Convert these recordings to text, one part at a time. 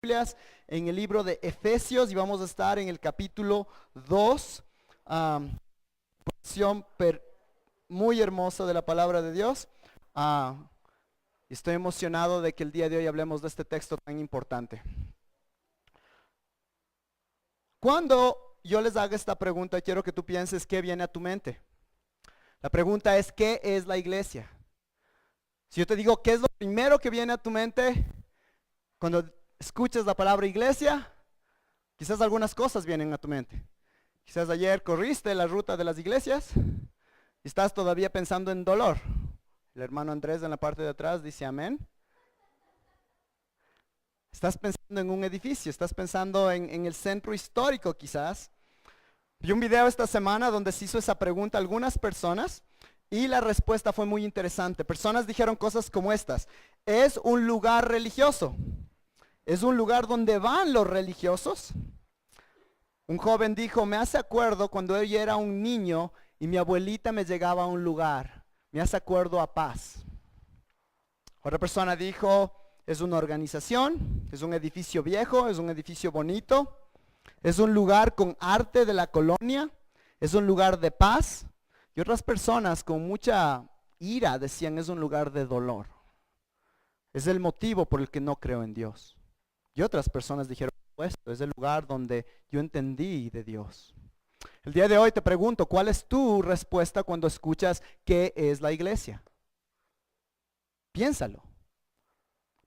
Biblias en el libro de Efesios y vamos a estar en el capítulo 2, porción muy hermosa de la palabra de Dios. Estoy emocionado de que el día de hoy hablemos de este texto tan importante. Cuando yo les haga esta pregunta, quiero que tú pienses qué viene a tu mente. La pregunta es, ¿qué es la iglesia? Si yo te digo, ¿qué es lo primero que viene a tu mente cuando escuchas la palabra iglesia? Quizás algunas cosas vienen a tu mente. Quizás ayer corriste la ruta de las iglesias y estás todavía pensando en dolor. El hermano Andrés en la parte de atrás dice amén. Estás pensando en un edificio, estás pensando en el centro histórico quizás. Vi un video esta semana donde se hizo esa pregunta a algunas personas y la respuesta fue muy interesante. Personas dijeron cosas como estas: ¿es un lugar religioso? ¿Es un lugar donde van los religiosos? Un joven dijo, me hace acuerdo cuando yo era un niño y mi abuelita me llegaba a un lugar. Me hace acuerdo a paz. Otra persona dijo, es una organización, es un edificio viejo, es un edificio bonito, es un lugar con arte de la colonia, es un lugar de paz. Y otras personas con mucha ira decían, es un lugar de dolor. Es el motivo por el que no creo en Dios. Y otras personas dijeron, esto es el lugar donde yo entendí de Dios. El día de hoy te pregunto, ¿cuál es tu respuesta cuando escuchas qué es la iglesia? Piénsalo.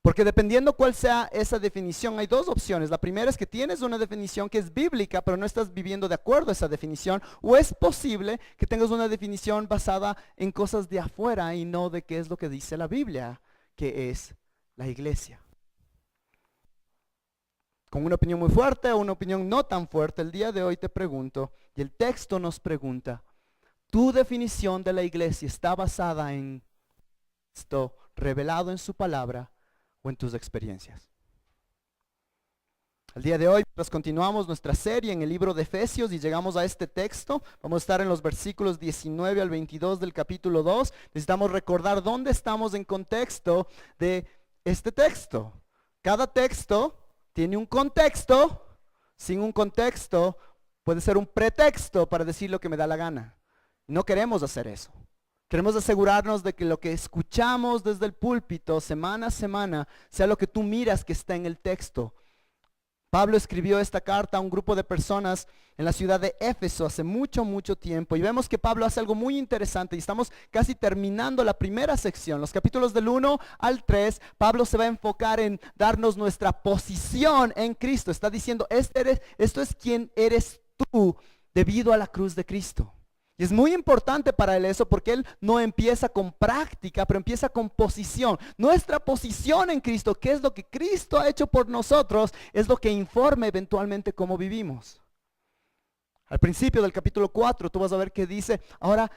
Porque dependiendo cuál sea esa definición, hay dos opciones. La primera es que tienes una definición que es bíblica, pero no estás viviendo de acuerdo a esa definición. O es posible que tengas una definición basada en cosas de afuera y no de qué es lo que dice la Biblia, que es la iglesia. Con una opinión muy fuerte o una opinión no tan fuerte, el día de hoy te pregunto, y el texto nos pregunta, ¿tu definición de la iglesia está basada en esto revelado en su palabra o en tus experiencias? El día de hoy, pues continuamos nuestra serie en el libro de Efesios y llegamos a este texto. Vamos a estar en los versículos 19 al 22 del capítulo 2. Necesitamos recordar dónde estamos en contexto de este texto. Cada texto tiene un contexto. Sin un contexto puede ser un pretexto para decir lo que me da la gana. No queremos hacer eso. Queremos asegurarnos de que lo que escuchamos desde el púlpito semana a semana sea lo que tú miras que está en el texto. Pablo escribió esta carta a un grupo de personas en la ciudad de Éfeso hace mucho tiempo y vemos que Pablo hace algo muy interesante y estamos casi terminando la primera sección. Los capítulos del 1 al 3, Pablo se va a enfocar en darnos nuestra posición en Cristo. Está diciendo, esto es quien eres tú debido a la cruz de Cristo. Y es muy importante para él eso porque él no empieza con práctica, pero empieza con posición. Nuestra posición en Cristo, que es lo que Cristo ha hecho por nosotros, es lo que informa eventualmente cómo vivimos. Al principio del capítulo 4 tú vas a ver que dice, ahora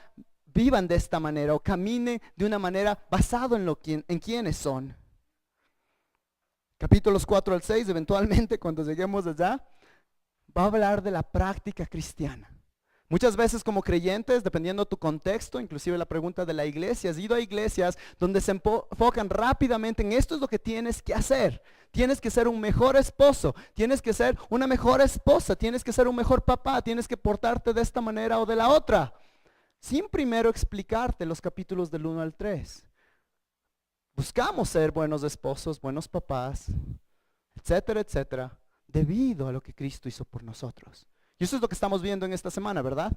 vivan de esta manera o caminen de una manera basado en quiénes son. Capítulos 4 al 6, eventualmente cuando lleguemos allá, va a hablar de la práctica cristiana. Muchas veces como creyentes, dependiendo de tu contexto, inclusive la pregunta de la iglesia, has ido a iglesias donde se enfocan rápidamente en esto es lo que tienes que hacer. Tienes que ser un mejor esposo, tienes que ser una mejor esposa, tienes que ser un mejor papá, tienes que portarte de esta manera o de la otra. Sin primero explicarte los capítulos del 1 al 3. Buscamos ser buenos esposos, buenos papás, etcétera, etcétera, debido a lo que Cristo hizo por nosotros. Y eso es lo que estamos viendo en esta semana, ¿verdad?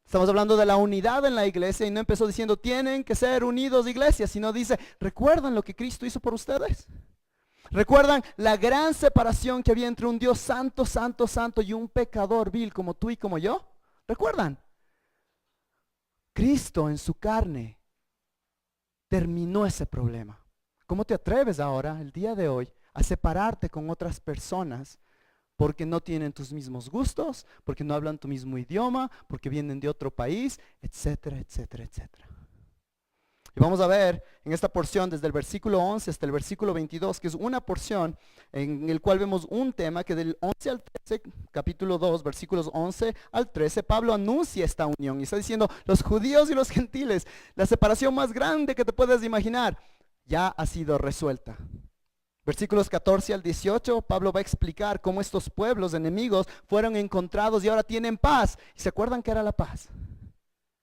Estamos hablando de la unidad en la iglesia y no empezó diciendo tienen que ser unidos iglesia, sino dice, ¿recuerdan lo que Cristo hizo por ustedes? ¿Recuerdan la gran separación que había entre un Dios santo, santo, santo y un pecador vil como tú y como yo? ¿Recuerdan? Cristo en su carne terminó ese problema. ¿Cómo te atreves ahora, el día de hoy, a separarte con otras personas? Porque no tienen tus mismos gustos, porque no hablan tu mismo idioma, porque vienen de otro país, etcétera, etcétera, etcétera. Y vamos a ver en esta porción desde el versículo 11 hasta el versículo 22, que es una porción en el cual vemos un tema que del 11 al 13, capítulo 2, versículos 11 al 13, Pablo anuncia esta unión y está diciendo, los judíos y los gentiles, la separación más grande que te puedes imaginar, ya ha sido resuelta. Versículos 14 al 18, Pablo va a explicar cómo estos pueblos enemigos fueron encontrados y ahora tienen paz. ¿Y se acuerdan qué era la paz?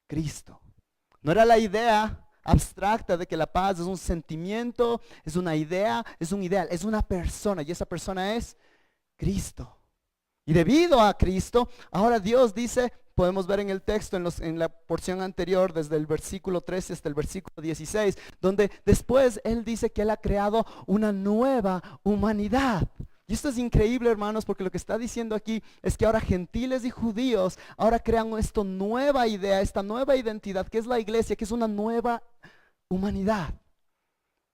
Cristo. No era la idea abstracta de que la paz es un sentimiento, es una idea, es un ideal, es una persona y esa persona es Cristo. Y debido a Cristo, ahora Dios dice, podemos ver en el texto, en la porción anterior, desde el versículo 13 hasta el versículo 16, donde después Él dice que Él ha creado una nueva humanidad. Y esto es increíble, hermanos, porque lo que está diciendo aquí es que ahora gentiles y judíos ahora crean esta nueva idea, esta nueva identidad, que es la iglesia, que es una nueva humanidad.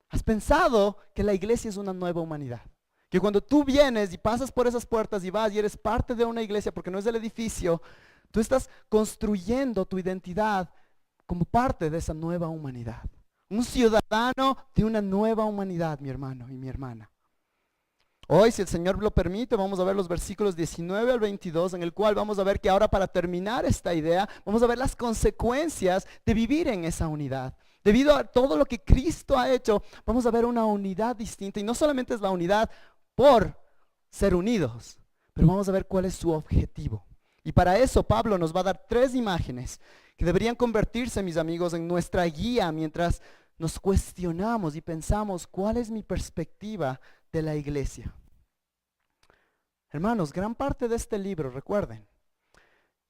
¿Has pensado que la iglesia es una nueva humanidad? Que cuando tú vienes y pasas por esas puertas y vas y eres parte de una iglesia, porque no es del edificio, tú estás construyendo tu identidad como parte de esa nueva humanidad. Un ciudadano de una nueva humanidad, mi hermano y mi hermana. Hoy, si el Señor lo permite, vamos a ver los versículos 19 al 22, en el cual vamos a ver que ahora, para terminar esta idea, vamos a ver las consecuencias de vivir en esa unidad. Debido a todo lo que Cristo ha hecho, vamos a ver una unidad distinta. Y no solamente es la unidad por ser unidos, pero vamos a ver cuál es su objetivo. Y para eso Pablo nos va a dar 3 imágenes que deberían convertirse, mis amigos, en nuestra guía mientras nos cuestionamos y pensamos cuál es mi perspectiva de la iglesia. Hermanos, gran parte de este libro, recuerden,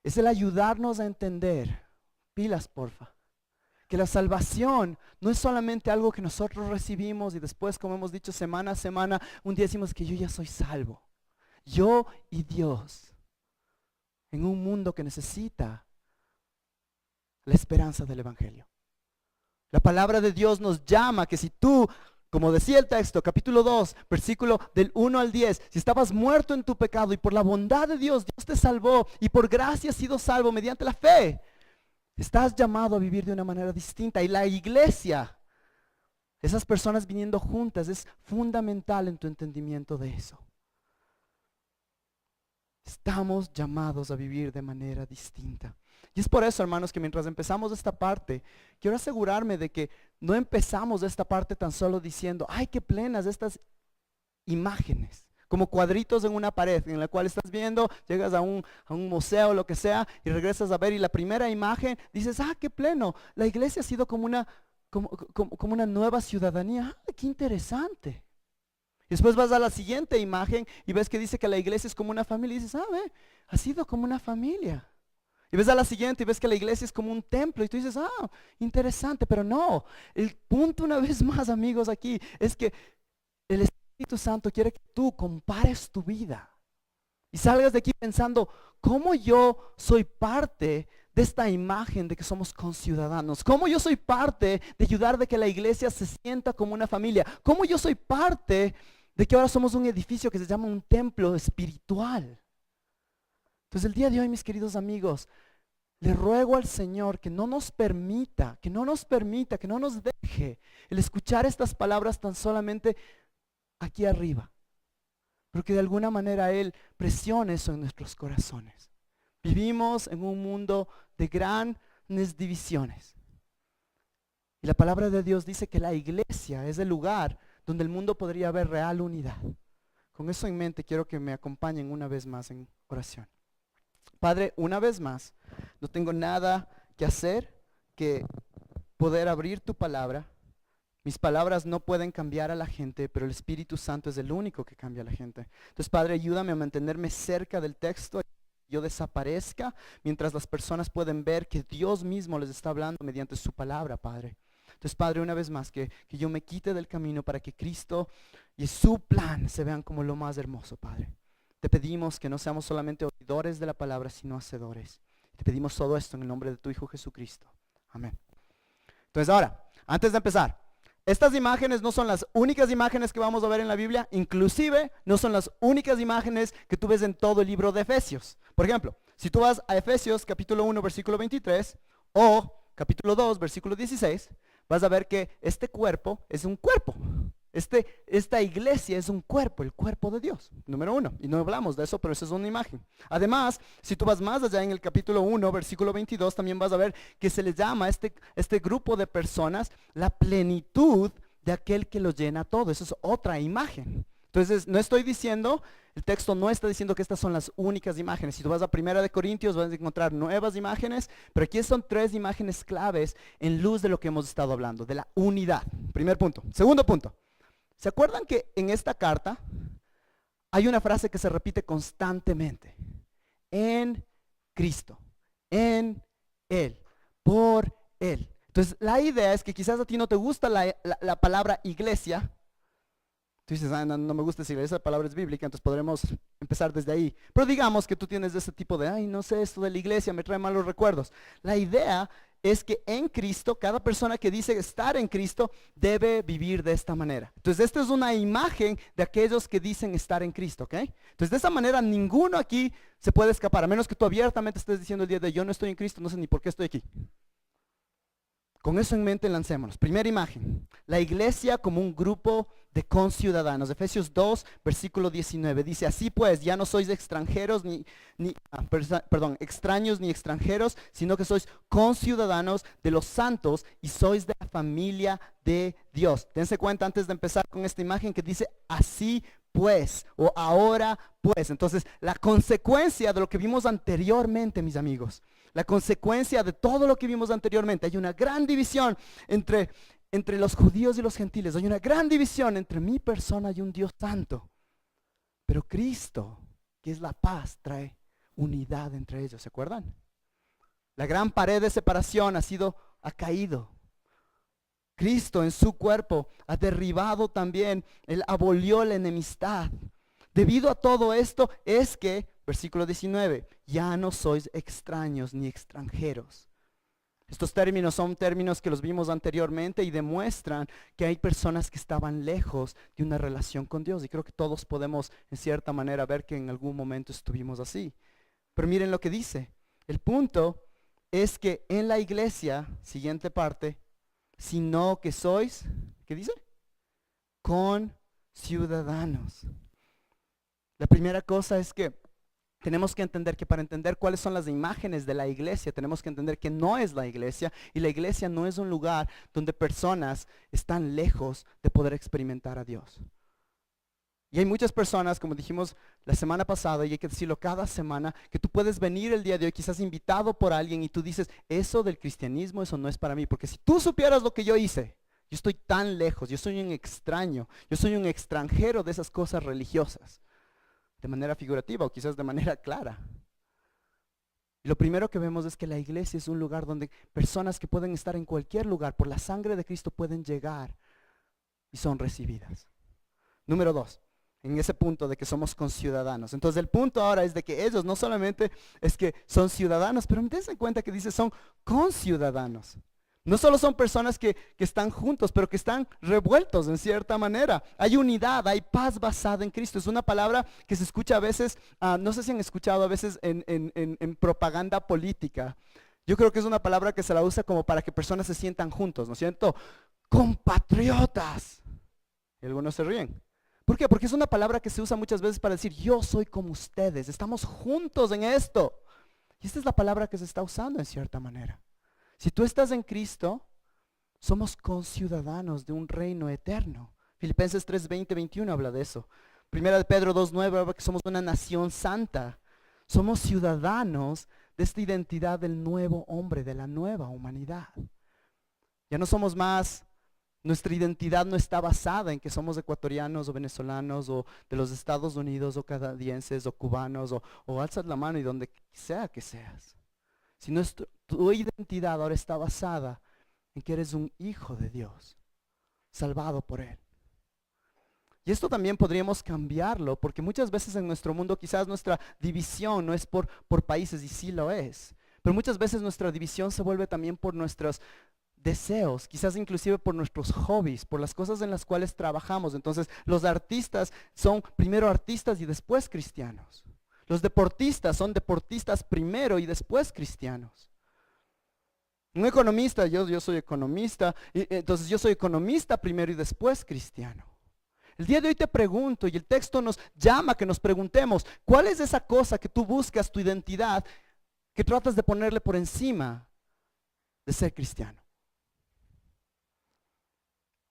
es el ayudarnos a entender, pilas porfa, que la salvación no es solamente algo que nosotros recibimos y después, como hemos dicho semana a semana, un día decimos que yo ya soy salvo. Yo y Dios, en un mundo que necesita la esperanza del evangelio. La palabra de Dios nos llama que si tú, como decía el texto, capítulo 2, versículo del 1 al 10, si estabas muerto en tu pecado y por la bondad de Dios, Dios te salvó y por gracia has sido salvo mediante la fe, estás llamado a vivir de una manera distinta. Y la iglesia, esas personas viniendo juntas, es fundamental en tu entendimiento de eso. Estamos llamados a vivir de manera distinta. Y es por eso, hermanos, que mientras empezamos esta parte, quiero asegurarme de que no empezamos esta parte tan solo diciendo, ay, qué plenas estas imágenes, como cuadritos en una pared, en la cual estás viendo, llegas a un museo o lo que sea, y regresas a ver, y la primera imagen, dices, ah, qué pleno, la iglesia ha sido como una nueva ciudadanía, ah, qué interesante. Y después vas a la siguiente imagen y ves que dice que la iglesia es como una familia y dices, ah, ve, ha sido como una familia. Y ves a la siguiente y ves que la iglesia es como un templo y tú dices, ah, interesante, pero no. El punto, una vez más, amigos, aquí es que el Espíritu Santo quiere que tú compares tu vida y salgas de aquí pensando, ¿cómo yo soy parte de esta imagen de que somos conciudadanos? ¿Cómo yo soy parte de ayudar de que la iglesia se sienta como una familia? ¿Cómo yo soy parte de que ahora somos un edificio que se llama un templo espiritual? Entonces, el día de hoy, mis queridos amigos, le ruego al Señor que no nos permita, que no nos deje el escuchar estas palabras tan solamente aquí arriba, pero que de alguna manera Él presione eso en nuestros corazones. Vivimos en un mundo de grandes divisiones. Y la palabra de Dios dice que la iglesia es el lugar donde el mundo podría haber real unidad. Con eso en mente, quiero que me acompañen una vez más en oración. Padre, una vez más, no tengo nada que hacer que poder abrir tu palabra. Mis palabras no pueden cambiar a la gente, pero el Espíritu Santo es el único que cambia a la gente. Entonces, Padre, ayúdame a mantenerme cerca del texto, yo desaparezca, mientras las personas pueden ver que Dios mismo les está hablando mediante su palabra, Padre. Entonces, Padre, una vez más, que yo me quite del camino para que Cristo y su plan se vean como lo más hermoso, Padre. Te pedimos que no seamos solamente oidores de la palabra, sino hacedores. Te pedimos todo esto en el nombre de tu Hijo Jesucristo. Amén. Entonces ahora, antes de empezar, estas imágenes no son las únicas imágenes que vamos a ver en la Biblia, inclusive no son las únicas imágenes que tú ves en todo el libro de Efesios. Por ejemplo, si tú vas a Efesios capítulo 1 versículo 23 o capítulo 2 versículo 16, vas a ver que este cuerpo es un cuerpo. Esta iglesia es un cuerpo, el cuerpo de Dios, número 1. Y no hablamos de eso, pero eso es una imagen. Además, si tú vas más allá en el capítulo 1, versículo 22, también vas a ver que se les llama a este grupo de personas la plenitud de aquel que lo llena todo. Eso es otra imagen. Entonces, no estoy diciendo, el texto no está diciendo que estas son las únicas imágenes. Si tú vas a 1 Corintios vas a encontrar nuevas imágenes, pero aquí son 3 imágenes claves en luz de lo que hemos estado hablando, de la unidad. Primer punto. Segundo punto. ¿Se acuerdan que en esta carta hay una frase que se repite constantemente? En Cristo, en Él, por Él. Entonces, la idea es que quizás a ti no te gusta la palabra iglesia. Tú dices, no me gusta decir, esa palabra es bíblica, entonces podremos empezar desde ahí. Pero digamos que tú tienes ese tipo de, no sé, esto de la iglesia me trae malos recuerdos. La idea es que en Cristo, cada persona que dice estar en Cristo debe vivir de esta manera. Entonces, esta es una imagen de aquellos que dicen estar en Cristo, ¿ok? Entonces, de esa manera, ninguno aquí se puede escapar, a menos que tú abiertamente estés diciendo el día de yo no estoy en Cristo, no sé ni por qué estoy aquí. Con eso en mente lancémonos. Primera imagen, la iglesia como un grupo de conciudadanos. Efesios 2, versículo 19, dice, así pues, ya no sois extranjeros extraños ni extranjeros, sino que sois conciudadanos de los santos y sois de la familia de Dios. Dense cuenta antes de empezar con esta imagen que dice, así pues, o ahora pues. Entonces, la consecuencia de lo que vimos anteriormente, mis amigos, la consecuencia de todo lo que vimos anteriormente, hay una gran división entre los judíos y los gentiles, hay una gran división entre mi persona y un Dios santo. Pero Cristo, que es la paz, trae unidad entre ellos, ¿se acuerdan? La gran pared de separación ha caído. Cristo en su cuerpo ha derribado también, Él abolió la enemistad. Debido a todo esto es que, versículo 19, ya no sois extraños ni extranjeros. Estos términos son términos que los vimos anteriormente y demuestran que hay personas que estaban lejos de una relación con Dios. Y creo que todos podemos en cierta manera ver que en algún momento estuvimos así. Pero miren lo que dice. El punto es que en la iglesia, siguiente parte, sino que sois, ¿qué dice? Conciudadanos. La primera cosa es que tenemos que entender que para entender cuáles son las imágenes de la iglesia, tenemos que entender que no es la iglesia, y la iglesia no es un lugar donde personas están lejos de poder experimentar a Dios. Y hay muchas personas, como dijimos la semana pasada, y hay que decirlo cada semana, que tú puedes venir el día de hoy quizás invitado por alguien y tú dices, eso del cristianismo, eso no es para mí, porque si tú supieras lo que yo hice, yo estoy tan lejos, yo soy un extraño, yo soy un extranjero de esas cosas religiosas. De manera figurativa o quizás de manera clara. Y lo primero que vemos es que la iglesia es un lugar donde personas que pueden estar en cualquier lugar por la sangre de Cristo pueden llegar y son recibidas. Número 2, en ese punto de que somos conciudadanos. Entonces el punto ahora es de que ellos no solamente es que son ciudadanos, pero dense cuenta que dice son conciudadanos. No solo son personas que están juntos, pero que están revueltos en cierta manera. Hay unidad, hay paz basada en Cristo. Es una palabra que se escucha a veces, no sé si han escuchado a veces en propaganda política. Yo creo que es una palabra que se la usa como para que personas se sientan juntos, ¿no es cierto? Compatriotas. Y algunos se ríen. ¿Por qué? Porque es una palabra que se usa muchas veces para decir, yo soy como ustedes, estamos juntos en esto. Y esta es la palabra que se está usando en cierta manera. Si tú estás en Cristo, somos conciudadanos de un reino eterno. Filipenses 3, 20, 21 habla de eso. Primera de Pedro 2, 9 habla que somos una nación santa. Somos ciudadanos de esta identidad del nuevo hombre, de la nueva humanidad. Ya no somos más, nuestra identidad no está basada en que somos ecuatorianos o venezolanos o de los Estados Unidos o canadienses o cubanos o alzas la mano y donde sea que seas. Sino tu identidad ahora está basada en que eres un hijo de Dios, salvado por Él. Y esto también podríamos cambiarlo, porque muchas veces en nuestro mundo quizás nuestra división no es por países, y sí lo es. Pero muchas veces nuestra división se vuelve también por nuestros deseos, quizás inclusive por nuestros hobbies, por las cosas en las cuales trabajamos. Entonces los artistas son primero artistas y después cristianos. Los deportistas son deportistas primero y después cristianos. Un economista, yo soy economista, entonces yo soy economista primero y después cristiano. El día de hoy te pregunto, y el texto nos llama a que nos preguntemos, ¿cuál es esa cosa que tú buscas, tu identidad, que tratas de ponerle por encima de ser cristiano?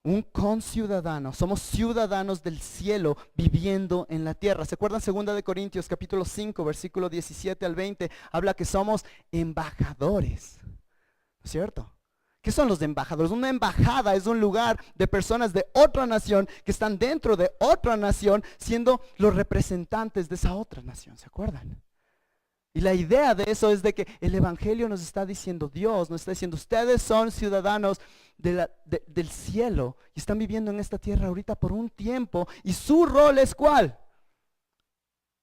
un conciudadano, somos ciudadanos del cielo viviendo en la tierra. ¿Se acuerdan 2 de Corintios capítulo 5, versículo 17 al 20? Habla que somos embajadores, ¿no es cierto? ¿Qué son los embajadores? Una embajada es un lugar de personas de otra nación que están dentro de otra nación siendo los representantes de esa otra nación, ¿se acuerdan? Y la idea de eso es de que el evangelio nos está diciendo, Dios nos está diciendo, ustedes son ciudadanos del cielo y están viviendo en esta tierra ahorita por un tiempo. ¿Y su rol es cuál?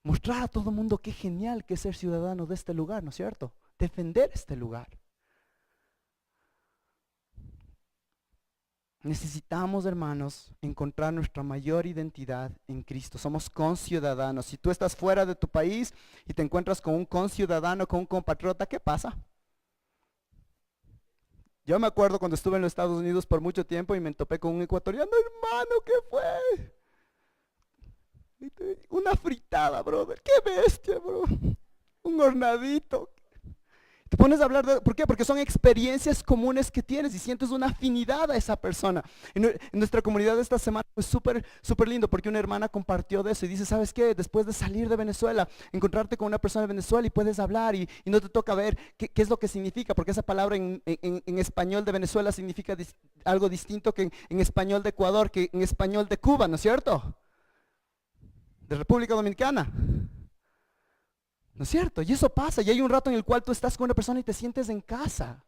Mostrar a todo el mundo qué genial que es ser ciudadano de este lugar, ¿no es cierto? Defender este lugar. Necesitamos, hermanos, encontrar nuestra mayor identidad en Cristo. Somos conciudadanos. Si tú estás fuera de tu país y te encuentras con un conciudadano, con un compatriota, ¿qué pasa? Yo me acuerdo cuando estuve en los Estados Unidos por mucho tiempo y me topé con un ecuatoriano, hermano, ¿qué fue? Una fritada, brother. ¡Qué bestia, bro! Un hornadito. Te pones a hablar de, ¿por qué? Porque son experiencias comunes que tienes y sientes una afinidad a esa persona. En nuestra comunidad esta semana fue súper lindo porque una hermana compartió de eso y dice, ¿sabes qué? Después de salir de Venezuela, encontrarte con una persona de Venezuela y puedes hablar y no te toca ver qué es lo que significa, porque esa palabra en español de Venezuela significa algo distinto que en español de Ecuador, que en español de Cuba, ¿no es cierto? De República Dominicana. ¿No es cierto? Y eso pasa, y hay un rato en el cual tú estás con una persona y te sientes en casa.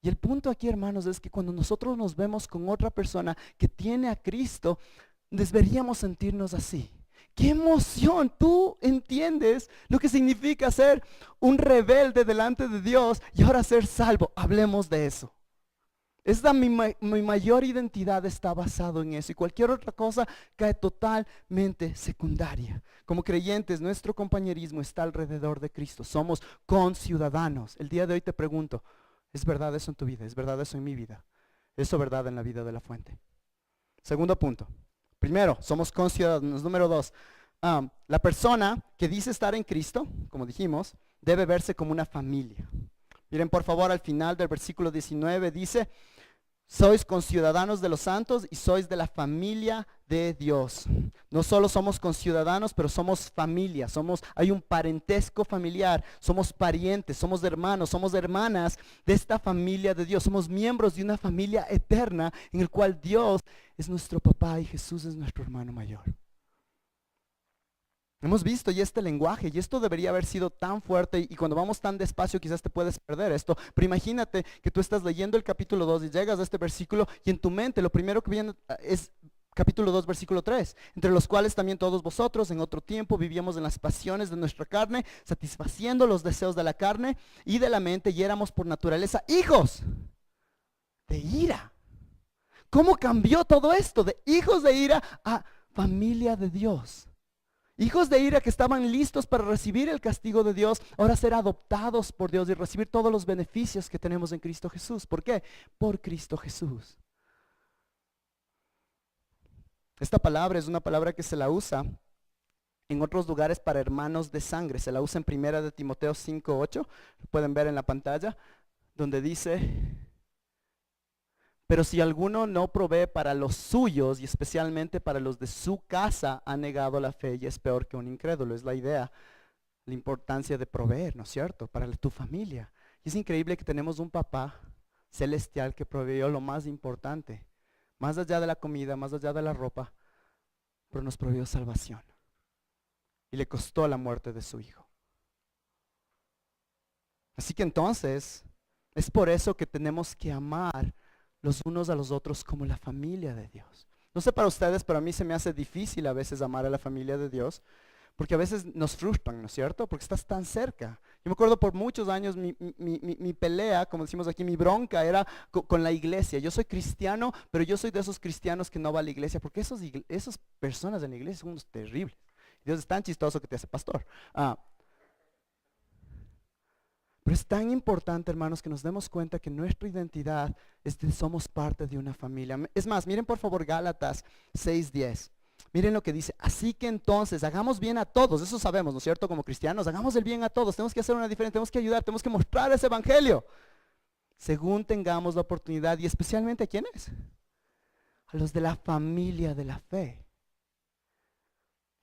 Y el punto aquí, hermanos, es que cuando nosotros nos vemos con otra persona que tiene a Cristo, deberíamos sentirnos así. ¡Qué emoción! Tú entiendes lo que significa ser un rebelde delante de Dios y ahora ser salvo. Hablemos de eso. Mi mayor identidad está basado en eso y cualquier otra cosa cae totalmente secundaria. Como creyentes, nuestro compañerismo está alrededor de Cristo. Somos conciudadanos. El día de hoy te pregunto, ¿es verdad eso en tu vida? ¿Es verdad eso en mi vida? ¿Es eso verdad en la vida de la fuente? Segundo punto. Primero, somos conciudadanos. Número 2, la persona que dice estar en Cristo, como dijimos, debe verse como una familia. Miren por favor al final del versículo 19 dice, sois conciudadanos de los santos y sois de la familia de Dios. No solo somos conciudadanos, pero somos familia, hay un parentesco familiar, somos parientes, somos hermanos, somos hermanas de esta familia de Dios. Somos miembros de una familia eterna en el cual Dios es nuestro papá y Jesús es nuestro hermano mayor. Hemos visto ya este lenguaje y esto debería haber sido tan fuerte y cuando vamos tan despacio quizás te puedes perder esto, pero imagínate que tú estás leyendo el capítulo 2 y llegas a este versículo y en tu mente lo primero que viene es capítulo 2 versículo 3, entre los cuales también todos vosotros en otro tiempo vivíamos en las pasiones de nuestra carne, satisfaciendo los deseos de la carne y de la mente y éramos por naturaleza hijos de ira. ¿Cómo cambió todo esto de hijos de ira a familia de Dios? Hijos de ira que estaban listos para recibir el castigo de Dios, ahora ser adoptados por Dios y recibir todos los beneficios que tenemos en Cristo Jesús. ¿Por qué? Por Cristo Jesús. Esta palabra es una palabra que se la usa en otros lugares para hermanos de sangre. Se la usa en 1 de Timoteo 5:8, lo pueden ver en la pantalla, donde dice, pero si alguno no provee para los suyos y especialmente para los de su casa, ha negado la fe y es peor que un incrédulo. Es la idea, la importancia de proveer, ¿no es cierto? Para tu familia. Y es increíble que tenemos un papá celestial que proveyó lo más importante, más allá de la comida, más allá de la ropa, pero nos proveyó salvación. Y le costó la muerte de su hijo. Así que entonces, es por eso que tenemos que amar los unos a los otros como la familia de Dios. No sé para ustedes, pero a mí se me hace difícil a veces amar a la familia de Dios, porque a veces nos frustran, ¿no es cierto? Porque estás tan cerca. Yo me acuerdo por muchos años mi pelea, como decimos aquí, mi bronca era con la iglesia. Yo soy cristiano, pero yo soy de esos cristianos que no va a la iglesia, porque esas personas en la iglesia son unos terribles. Dios es tan chistoso que te hace pastor. Pero es tan importante, hermanos, que nos demos cuenta que nuestra identidad es que somos parte de una familia. Es más, miren por favor Gálatas 6:10. Miren lo que dice, así que entonces hagamos bien a todos, eso sabemos, ¿no es cierto? Como cristianos, hagamos el bien a todos, tenemos que hacer una diferencia, tenemos que ayudar, tenemos que mostrar ese evangelio, según tengamos la oportunidad y especialmente ¿a quiénes? a los de la familia de la fe.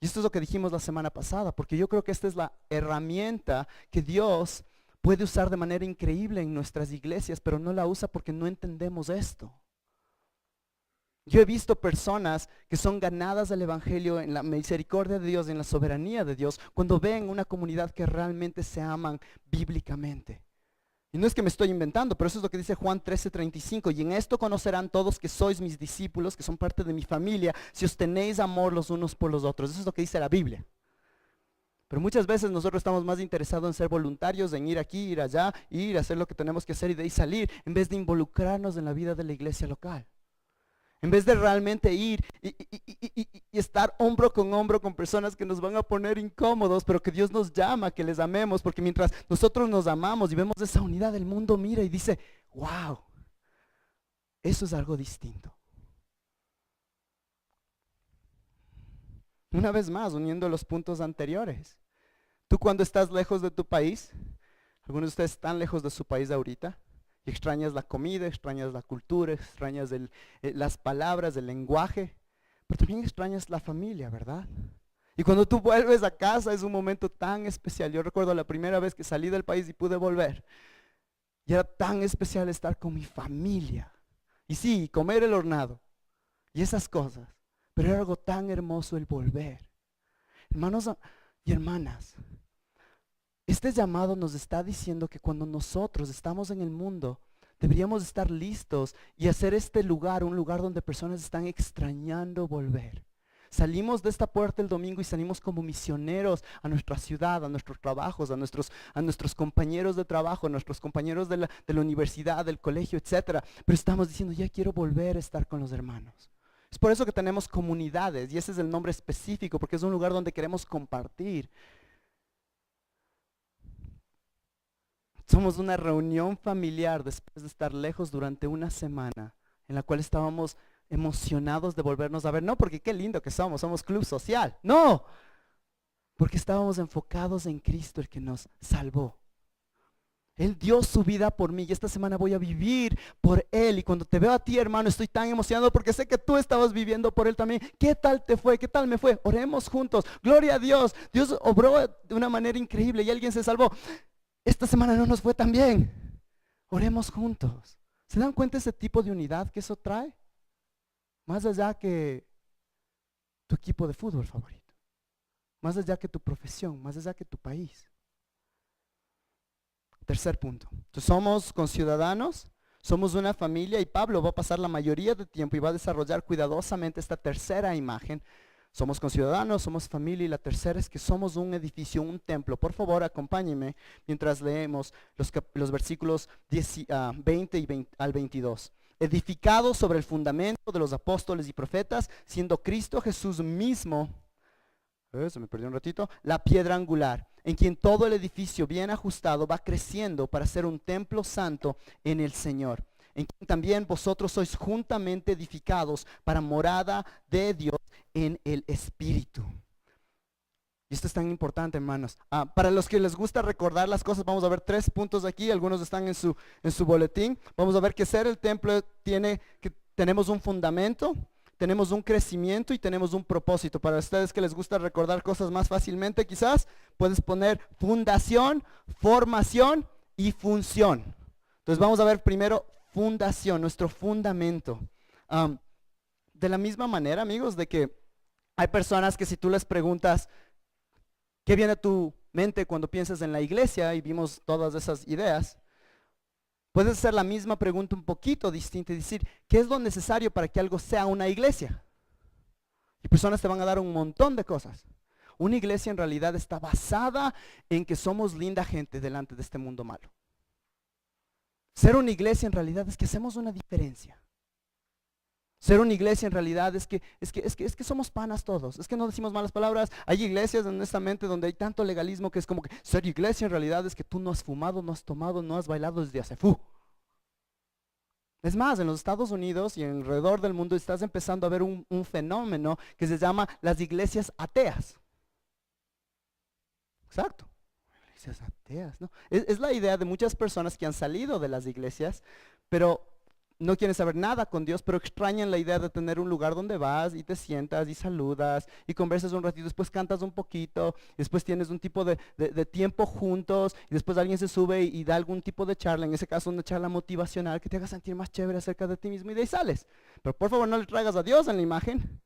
Y esto es lo que dijimos la semana pasada, porque yo creo que esta es la herramienta que Dios puede usar de manera increíble en nuestras iglesias, pero no la usa porque no entendemos esto. Yo he visto personas que son ganadas del evangelio en la misericordia de Dios, en la soberanía de Dios, cuando ven una comunidad que realmente se aman bíblicamente. Y no es que me estoy inventando, pero eso es lo que dice Juan 13:35. Y en esto conocerán todos que sois mis discípulos, que son parte de mi familia, si os tenéis amor los unos por los otros. Eso es lo que dice la Biblia. Pero muchas veces nosotros estamos más interesados en ser voluntarios, en ir aquí, ir allá, ir a hacer lo que tenemos que hacer y de ahí salir, en vez de involucrarnos en la vida de la iglesia local. En vez de realmente ir y estar hombro con personas que nos van a poner incómodos, pero que Dios nos llama a que les amemos, porque mientras nosotros nos amamos y vemos esa unidad, el mundo mira y dice, wow, eso es algo distinto. Una vez más, uniendo los puntos anteriores. Tú cuando estás lejos de tu país, algunos de ustedes están lejos de su país ahorita, y extrañas la comida, extrañas la cultura, extrañas las palabras, el lenguaje, pero también extrañas la familia, ¿verdad? Y cuando tú vuelves a casa es un momento tan especial. Yo recuerdo la primera vez que salí del país y pude volver, y era tan especial estar con mi familia. Y sí, comer el hornado y esas cosas, pero era algo tan hermoso el volver. Hermanos y hermanas, este llamado nos está diciendo que cuando nosotros estamos en el mundo, deberíamos estar listos y hacer este lugar un lugar donde personas están extrañando volver. Salimos de esta puerta el domingo y salimos como misioneros a nuestra ciudad, a nuestros trabajos, a nuestros compañeros de trabajo, a nuestros compañeros de la universidad, del colegio, etcétera. Pero estamos diciendo, ya quiero volver a estar con los hermanos. Es por eso que tenemos comunidades, y ese es el nombre específico, porque es un lugar donde queremos compartir. Somos una reunión familiar después de estar lejos durante una semana, en la cual estábamos emocionados de volvernos a ver. No porque qué lindo que somos club social. No, porque estábamos enfocados en Cristo, el que nos salvó. Él dio su vida por mí y esta semana voy a vivir por Él. Y cuando te veo a ti, hermano, estoy tan emocionado porque sé que tú estabas viviendo por Él también. ¿Qué tal te fue? ¿Qué tal me fue? Oremos juntos. Gloria a Dios. Dios obró de una manera increíble y alguien se salvó. Esta semana no nos fue tan bien. Oremos juntos. ¿Se dan cuenta ese tipo de unidad que eso trae? Más allá que tu equipo de fútbol favorito. Más allá que tu profesión. Más allá que tu país. Tercer punto. Entonces, somos conciudadanos, somos una familia y Pablo va a pasar la mayoría del tiempo y va a desarrollar cuidadosamente esta tercera imagen. Somos conciudadanos, somos familia y la tercera es que somos un edificio, un templo. Por favor, acompáñenme mientras leemos los versículos 20 al 22. Edificado sobre el fundamento de los apóstoles y profetas, siendo Cristo Jesús mismo, se me perdió un ratito, la piedra angular, en quien todo el edificio bien ajustado va creciendo para ser un templo santo en el Señor, en quien también vosotros sois juntamente edificados para morada de Dios en el Espíritu. Y esto es tan importante, hermanos. Para los que les gusta recordar las cosas, vamos a ver 3 puntos aquí, algunos están en su boletín. Vamos a ver que ser el templo tenemos un fundamento, tenemos un crecimiento y tenemos un propósito. Para ustedes que les gusta recordar cosas más fácilmente, quizás puedes poner fundación, formación y función. Entonces vamos a ver primero fundación, nuestro fundamento. De la misma manera, amigos, de que hay personas que si tú les preguntas ¿qué viene a tu mente cuando piensas en la iglesia? Y vimos todas esas ideas. Puedes hacer la misma pregunta un poquito distinta y decir, ¿qué es lo necesario para que algo sea una iglesia? Y personas te van a dar un montón de cosas. Una iglesia en realidad está basada en que somos linda gente delante de este mundo malo. Ser una iglesia en realidad es que hacemos una diferencia. Ser una iglesia en realidad es que somos panas todos. Es que no decimos malas palabras. Hay iglesias honestamente donde hay tanto legalismo que es como que ser iglesia en realidad es que tú no has fumado, no has tomado, no has bailado desde hace Es más, en los Estados Unidos y alrededor del mundo estás empezando a ver un fenómeno que se llama las iglesias ateas. Exacto. Iglesias ateas, ¿no? Es la idea de muchas personas que han salido de las iglesias, pero no quieren saber nada con Dios, pero extrañan la idea de tener un lugar donde vas y te sientas y saludas y conversas un ratito, después cantas un poquito, después tienes un tipo de tiempo juntos y después alguien se sube y da algún tipo de charla, en ese caso una charla motivacional que te haga sentir más chévere acerca de ti mismo y de ahí sales. Pero por favor no le traigas a Dios en la imagen.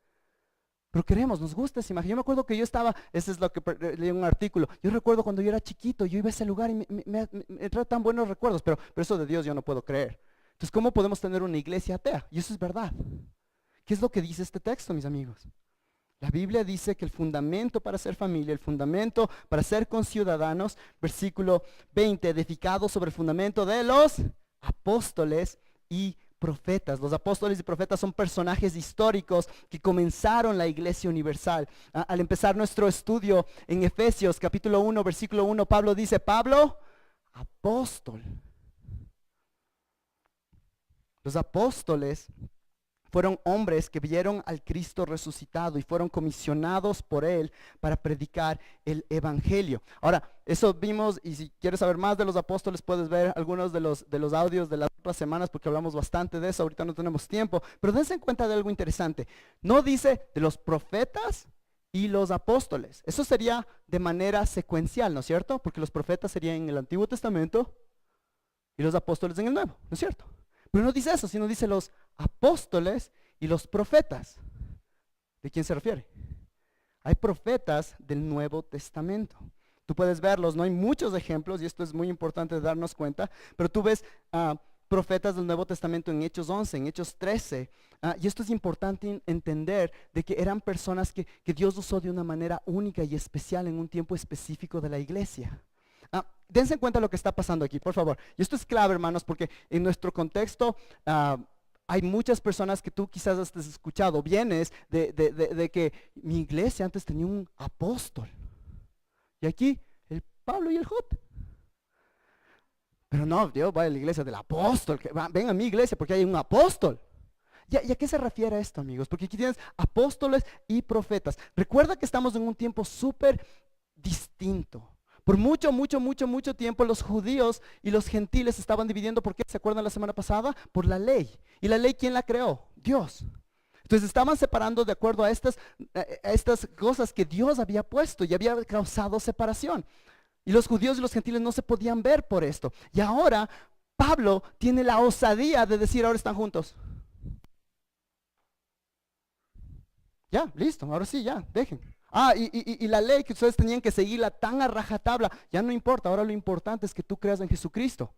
Pero queremos, nos gusta esa imagen. Yo me acuerdo que yo estaba, ese es lo que leí en un artículo, yo recuerdo cuando yo era chiquito, yo iba a ese lugar y me trae tan buenos recuerdos, pero eso de Dios yo no puedo creer. Entonces, ¿cómo podemos tener una iglesia atea? Y eso es verdad. ¿Qué es lo que dice este texto, mis amigos? La Biblia dice que el fundamento para ser familia, el fundamento para ser conciudadanos, versículo 20, edificado sobre el fundamento de los apóstoles y profetas. Los apóstoles y profetas son personajes históricos que comenzaron la iglesia universal. Al empezar nuestro estudio en Efesios capítulo 1, versículo 1, Pablo dice, Pablo, apóstol. Los apóstoles fueron hombres que vieron al Cristo resucitado y fueron comisionados por Él para predicar el Evangelio. Ahora, eso vimos, y si quieres saber más de los apóstoles, puedes ver algunos de los audios de las otras semanas, porque hablamos bastante de eso, ahorita no tenemos tiempo, pero dense en cuenta de algo interesante. No dice de los profetas y los apóstoles. Eso sería de manera secuencial, ¿no es cierto? Porque los profetas serían en el Antiguo Testamento y los apóstoles en el Nuevo, ¿no es cierto? Pero no dice eso, sino dice los apóstoles y los profetas. ¿De quién se refiere? Hay profetas del Nuevo Testamento. Tú puedes verlos, no hay muchos ejemplos y esto es muy importante de darnos cuenta, pero tú ves profetas del Nuevo Testamento en Hechos 11, en Hechos 13, y esto es importante entender de que eran personas que Dios usó de una manera única y especial en un tiempo específico de la iglesia. Dense en cuenta lo que está pasando aquí, por favor. Y esto es clave, hermanos, porque en nuestro contexto hay muchas personas que tú quizás has escuchado. Vienes de que mi iglesia antes tenía un apóstol. Y aquí, el Pablo y el J. Pero no, Dios va a la iglesia del apóstol. Ven a mi iglesia porque hay un apóstol. ¿Y a qué se refiere esto, amigos? Porque aquí tienes apóstoles y profetas. Recuerda que estamos en un tiempo súper distinto. Por mucho tiempo los judíos y los gentiles estaban dividiendo. ¿Por qué? ¿Se acuerdan la semana pasada? Por la ley. ¿Y la ley quién la creó? Dios. Entonces estaban separando de acuerdo a estas cosas que Dios había puesto y había causado separación. Y los judíos y los gentiles no se podían ver por esto. Y ahora Pablo tiene la osadía de decir, ahora están juntos. Ya, listo, ahora sí, ya, dejen. Y la ley que ustedes tenían que seguirla tan a rajatabla, ya no importa, ahora lo importante es que tú creas en Jesucristo.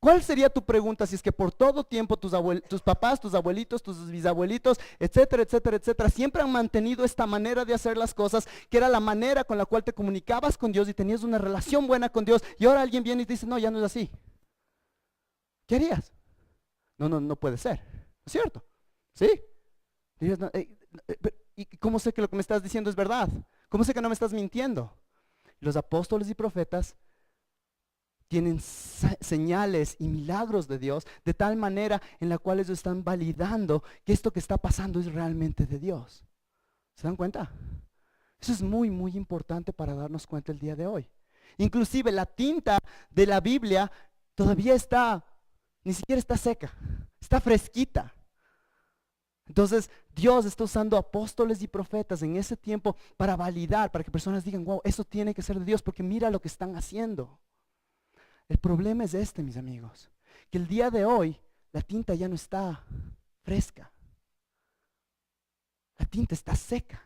¿Cuál sería tu pregunta si es que por todo tiempo tus papás, tus abuelitos, tus bisabuelitos, etcétera, siempre han mantenido esta manera de hacer las cosas, que era la manera con la cual te comunicabas con Dios y tenías una relación buena con Dios, y ahora alguien viene y te dice, no, ya no es así? ¿Qué harías? No puede ser, ¿no es cierto? ¿Sí? Dirías, no, ¿y cómo sé que lo que me estás diciendo es verdad? ¿Cómo sé que no me estás mintiendo? Los apóstoles y profetas tienen señales y milagros de Dios de tal manera en la cual ellos están validando que esto que está pasando es realmente de Dios. ¿Se dan cuenta? Eso es muy importante para darnos cuenta el día de hoy. Inclusive la tinta de la Biblia todavía ni siquiera está seca, está fresquita. Entonces Dios está usando apóstoles y profetas en ese tiempo para validar, para que personas digan, wow, eso tiene que ser de Dios porque mira lo que están haciendo. El problema es este, mis amigos, que el día de hoy la tinta ya no está fresca, la tinta está seca.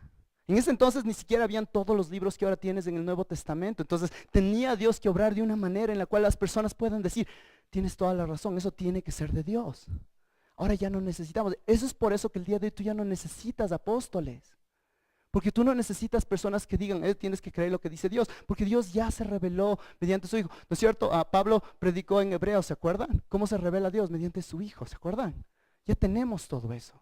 En ese entonces ni siquiera habían todos los libros que ahora tienes en el Nuevo Testamento. Entonces tenía Dios que obrar de una manera en la cual las personas puedan decir, tienes toda la razón, eso tiene que ser de Dios. Ahora ya no necesitamos. Eso es por eso que el día de hoy tú ya no necesitas apóstoles. Porque tú no necesitas personas que digan, tienes que creer lo que dice Dios. Porque Dios ya se reveló mediante su Hijo. ¿No es cierto? Pablo predicó en Hebreos, ¿se acuerdan? ¿Cómo se revela Dios? Mediante su Hijo, ¿se acuerdan? Ya tenemos todo eso.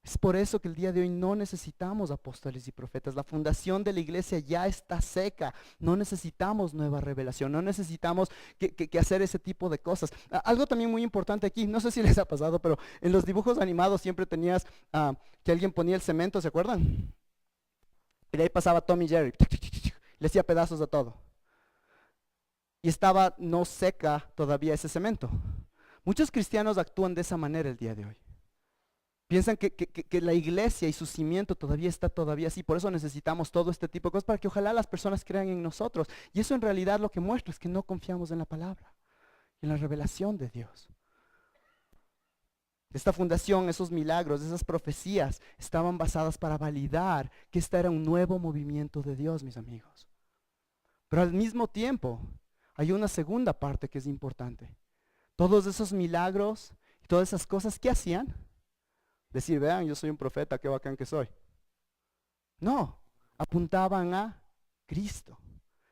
Es por eso que el día de hoy no necesitamos apóstoles y profetas. La fundación de la iglesia ya está seca. No necesitamos nueva revelación. No necesitamos que hacer ese tipo de cosas. Algo también muy importante aquí, no sé si les ha pasado, pero en los dibujos animados siempre tenías que alguien ponía el cemento, ¿se acuerdan? Y de ahí pasaba Tom y Jerry. Le hacía pedazos a todo. Y estaba no seca todavía ese cemento. Muchos cristianos actúan de esa manera el día de hoy. Piensan que la iglesia y su cimiento todavía está todavía así. Por eso necesitamos todo este tipo de cosas para que ojalá las personas crean en nosotros. Y eso en realidad lo que muestra es que no confiamos en la palabra, en la revelación de Dios. Esta fundación, esos milagros, esas profecías estaban basadas para validar que este era un nuevo movimiento de Dios, mis amigos. Pero al mismo tiempo hay una segunda parte que es importante. Todos esos milagros y todas esas cosas, ¿qué hacían? Decir, vean, yo soy un profeta, qué bacán que soy. No, apuntaban a Cristo.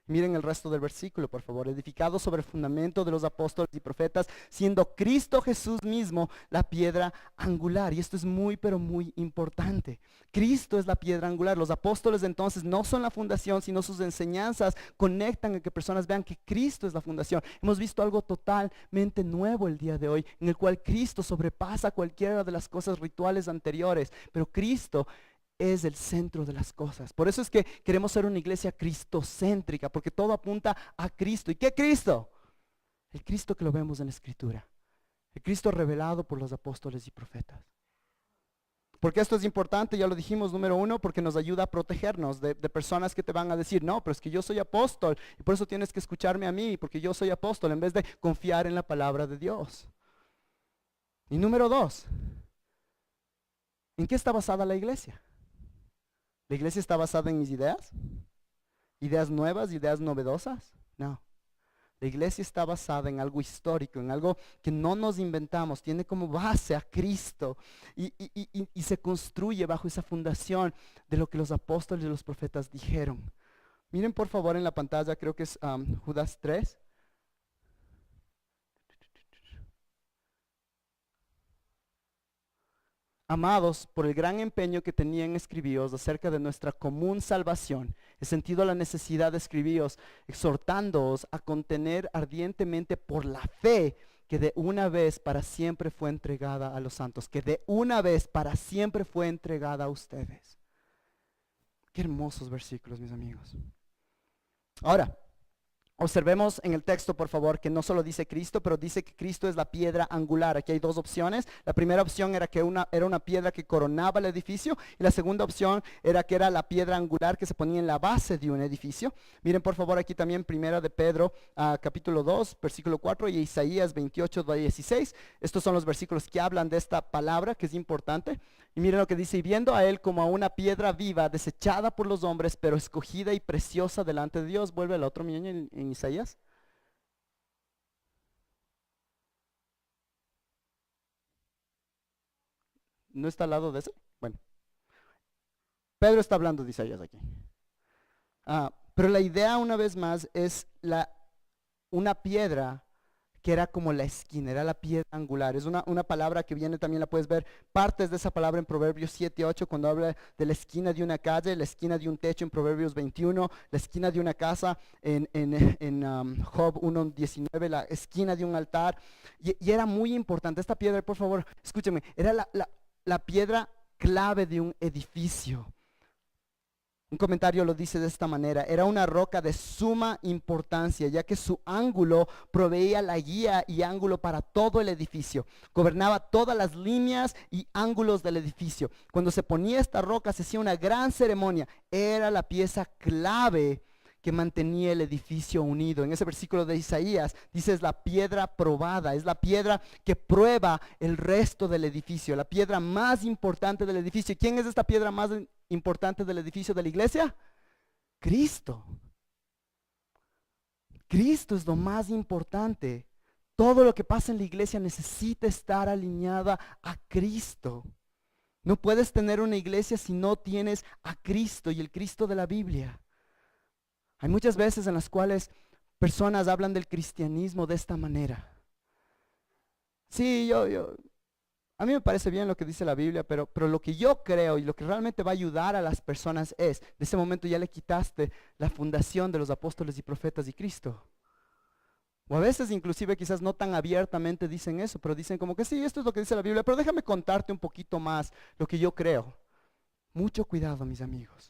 Miren el resto del versículo, por favor. Edificado sobre el fundamento de los apóstoles y profetas, siendo Cristo Jesús mismo la piedra angular. Y esto es muy, pero muy importante. Cristo es la piedra angular. Los apóstoles entonces no son la fundación, sino sus enseñanzas conectan a que personas vean que Cristo es la fundación. Hemos visto algo totalmente nuevo el día de hoy, en el cual Cristo sobrepasa cualquiera de las cosas rituales anteriores. Pero Cristo es el centro de las cosas. Por eso es que queremos ser una iglesia cristocéntrica, porque todo apunta a Cristo. ¿Y qué Cristo? El Cristo que lo vemos en la Escritura. El Cristo revelado por los apóstoles y profetas. Porque esto es importante, ya lo dijimos, número uno, porque nos ayuda a protegernos de personas que te van a decir, no, pero es que yo soy apóstol y por eso tienes que escucharme a mí, porque yo soy apóstol, en vez de confiar en la palabra de Dios. Y número dos, ¿en qué está basada la iglesia? ¿La iglesia está basada en mis ideas? ¿Ideas nuevas, ideas novedosas? No. La iglesia está basada en algo histórico, en algo que no nos inventamos, tiene como base a Cristo y se construye bajo esa fundación de lo que los apóstoles y los profetas dijeron. Miren por favor en la pantalla, creo que es Judas 3. Amados, por el gran empeño que tenía en escribiros acerca de nuestra común salvación, he sentido la necesidad de escribiros, exhortándoos a contener ardientemente por la fe que de una vez para siempre fue entregada a los santos, que de una vez para siempre fue entregada a ustedes. Qué hermosos versículos, mis amigos. Ahora, observemos en el texto, por favor, que no solo dice Cristo, pero dice que Cristo es la piedra angular. Aquí hay dos opciones. La primera opción era que era una piedra que coronaba el edificio, y la segunda opción era que era la piedra angular que se ponía en la base de un edificio. Miren, por favor, aquí también Primera de Pedro, capítulo 2, versículo 4, y Isaías 28, 16. Estos son los versículos que hablan de esta palabra, que es importante. Y miren lo que dice: y viendo a él como a una piedra viva, desechada por los hombres, pero escogida y preciosa delante de Dios. Vuelve al otro, miren, en Isaías. ¿No está al lado de ese? Bueno, Pedro está hablando de Isaías aquí. Pero la idea, una vez más, es una piedra que era como la esquina, era la piedra angular. Es una palabra que viene, también la puedes ver, partes de esa palabra en Proverbios 7, 8, cuando habla de la esquina de una calle, la esquina de un techo en Proverbios 21, la esquina de una casa en Job 1, 19, la esquina de un altar. Y era muy importante. Esta piedra, por favor, escúchame, era la piedra clave de un edificio. Un comentario lo dice de esta manera: era una roca de suma importancia, ya que su ángulo proveía la guía y ángulo para todo el edificio. Gobernaba todas las líneas y ángulos del edificio. Cuando se ponía esta roca se hacía una gran ceremonia. Era la pieza clave que mantenía el edificio unido. En ese versículo de Isaías dice: es la piedra probada, es la piedra que prueba el resto del edificio, la piedra más importante del edificio. ¿Quién es esta piedra más importante del edificio de la iglesia? Cristo. Cristo es lo más importante. Todo lo que pasa en la iglesia necesita estar alineada a Cristo. No puedes tener una iglesia si no tienes a Cristo y el Cristo de la Biblia. Hay muchas veces en las cuales personas hablan del cristianismo de esta manera. Sí, a mí me parece bien lo que dice la Biblia, pero lo que yo creo y lo que realmente va a ayudar a las personas es, de ese momento ya le quitaste la fundación de los apóstoles y profetas y Cristo. O a veces inclusive quizás no tan abiertamente dicen eso, pero dicen como que sí, esto es lo que dice la Biblia, pero déjame contarte un poquito más lo que yo creo. Mucho cuidado, mis amigos.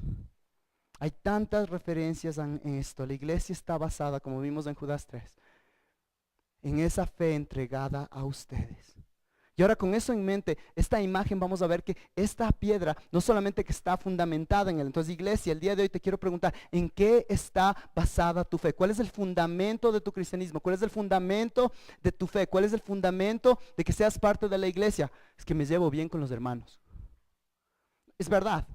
Hay tantas referencias en esto. La iglesia está basada, como vimos en Judas 3, en esa fe entregada a ustedes. Y ahora con eso en mente, esta imagen vamos a ver que esta piedra no solamente que está fundamentada en él. Entonces, iglesia, el día de hoy te quiero preguntar, ¿en qué está basada tu fe? ¿Cuál es el fundamento de tu cristianismo? ¿Cuál es el fundamento de tu fe? ¿Cuál es el fundamento de que seas parte de la iglesia? Es que me llevo bien con los hermanos. Es verdad.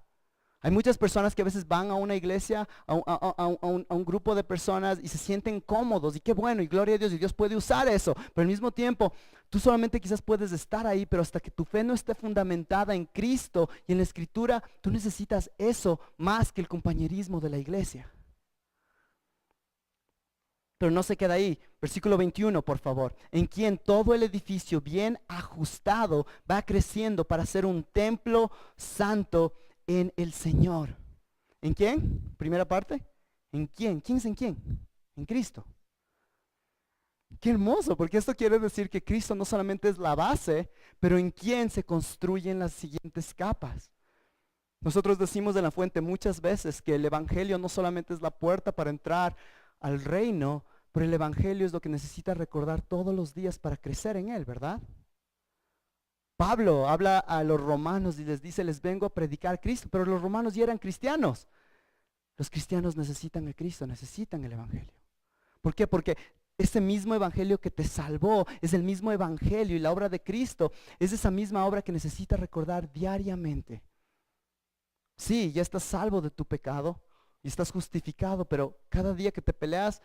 Hay muchas personas que a veces van a una iglesia, a un grupo de personas y se sienten cómodos, y qué bueno, y gloria a Dios, y Dios puede usar eso, pero al mismo tiempo, tú solamente quizás puedes estar ahí, pero hasta que tu fe no esté fundamentada en Cristo y en la Escritura, tú necesitas eso más que el compañerismo de la iglesia. Pero no se queda ahí. Versículo 21, por favor. En quien todo el edificio bien ajustado va creciendo para ser un templo santo en el Señor. ¿En quién? Primera parte. ¿En quién? ¿Quién es en quién? En Cristo. Qué hermoso, porque esto quiere decir que Cristo no solamente es la base, pero en quién se construyen las siguientes capas. Nosotros decimos en La Fuente muchas veces que el Evangelio no solamente es la puerta para entrar al reino, pero el Evangelio es lo que necesitas recordar todos los días para crecer en él, ¿verdad? Pablo habla a los romanos y les dice, les vengo a predicar a Cristo, pero los romanos ya eran cristianos. Los cristianos necesitan a Cristo, necesitan el Evangelio. ¿Por qué? Porque ese mismo Evangelio que te salvó es el mismo Evangelio, y la obra de Cristo es esa misma obra que necesitas recordar diariamente. Sí, ya estás salvo de tu pecado y estás justificado, pero cada día que te peleas,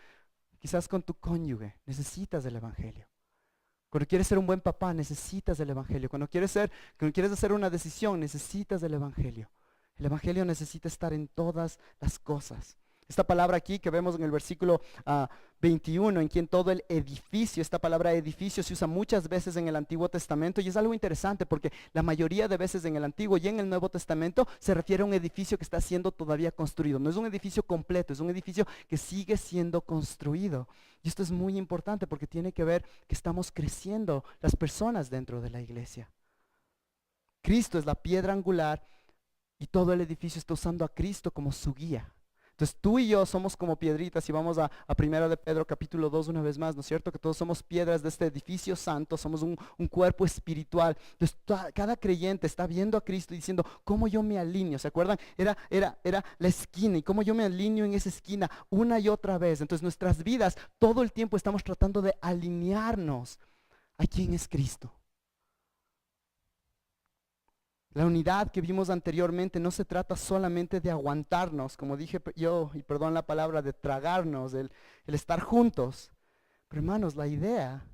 quizás con tu cónyuge, necesitas el Evangelio. Cuando quieres ser un buen papá, necesitas del Evangelio. Cuando quieres hacer una decisión, necesitas del Evangelio. El Evangelio necesita estar en todas las cosas. Esta palabra aquí que vemos en el versículo 21, en quien todo el edificio, esta palabra edificio se usa muchas veces en el Antiguo Testamento, y es algo interesante porque la mayoría de veces en el Antiguo y en el Nuevo Testamento se refiere a un edificio que está siendo todavía construido. No es un edificio completo, es un edificio que sigue siendo construido. Y esto es muy importante porque tiene que ver que estamos creciendo las personas dentro de la iglesia. Cristo es la piedra angular y todo el edificio está usando a Cristo como su guía. Entonces tú y yo somos como piedritas, y vamos a 1 de Pedro capítulo 2 una vez más, ¿no es cierto? Que todos somos piedras de este edificio santo, somos un cuerpo espiritual. Entonces cada creyente está viendo a Cristo y diciendo, ¿cómo yo me alineo? ¿Se acuerdan? Era la esquina, y cómo yo me alineo en esa esquina una y otra vez. Entonces nuestras vidas todo el tiempo estamos tratando de alinearnos a quién es Cristo. La unidad que vimos anteriormente no se trata solamente de aguantarnos, como dije yo, y perdón la palabra, de tragarnos, el estar juntos. Pero hermanos, la idea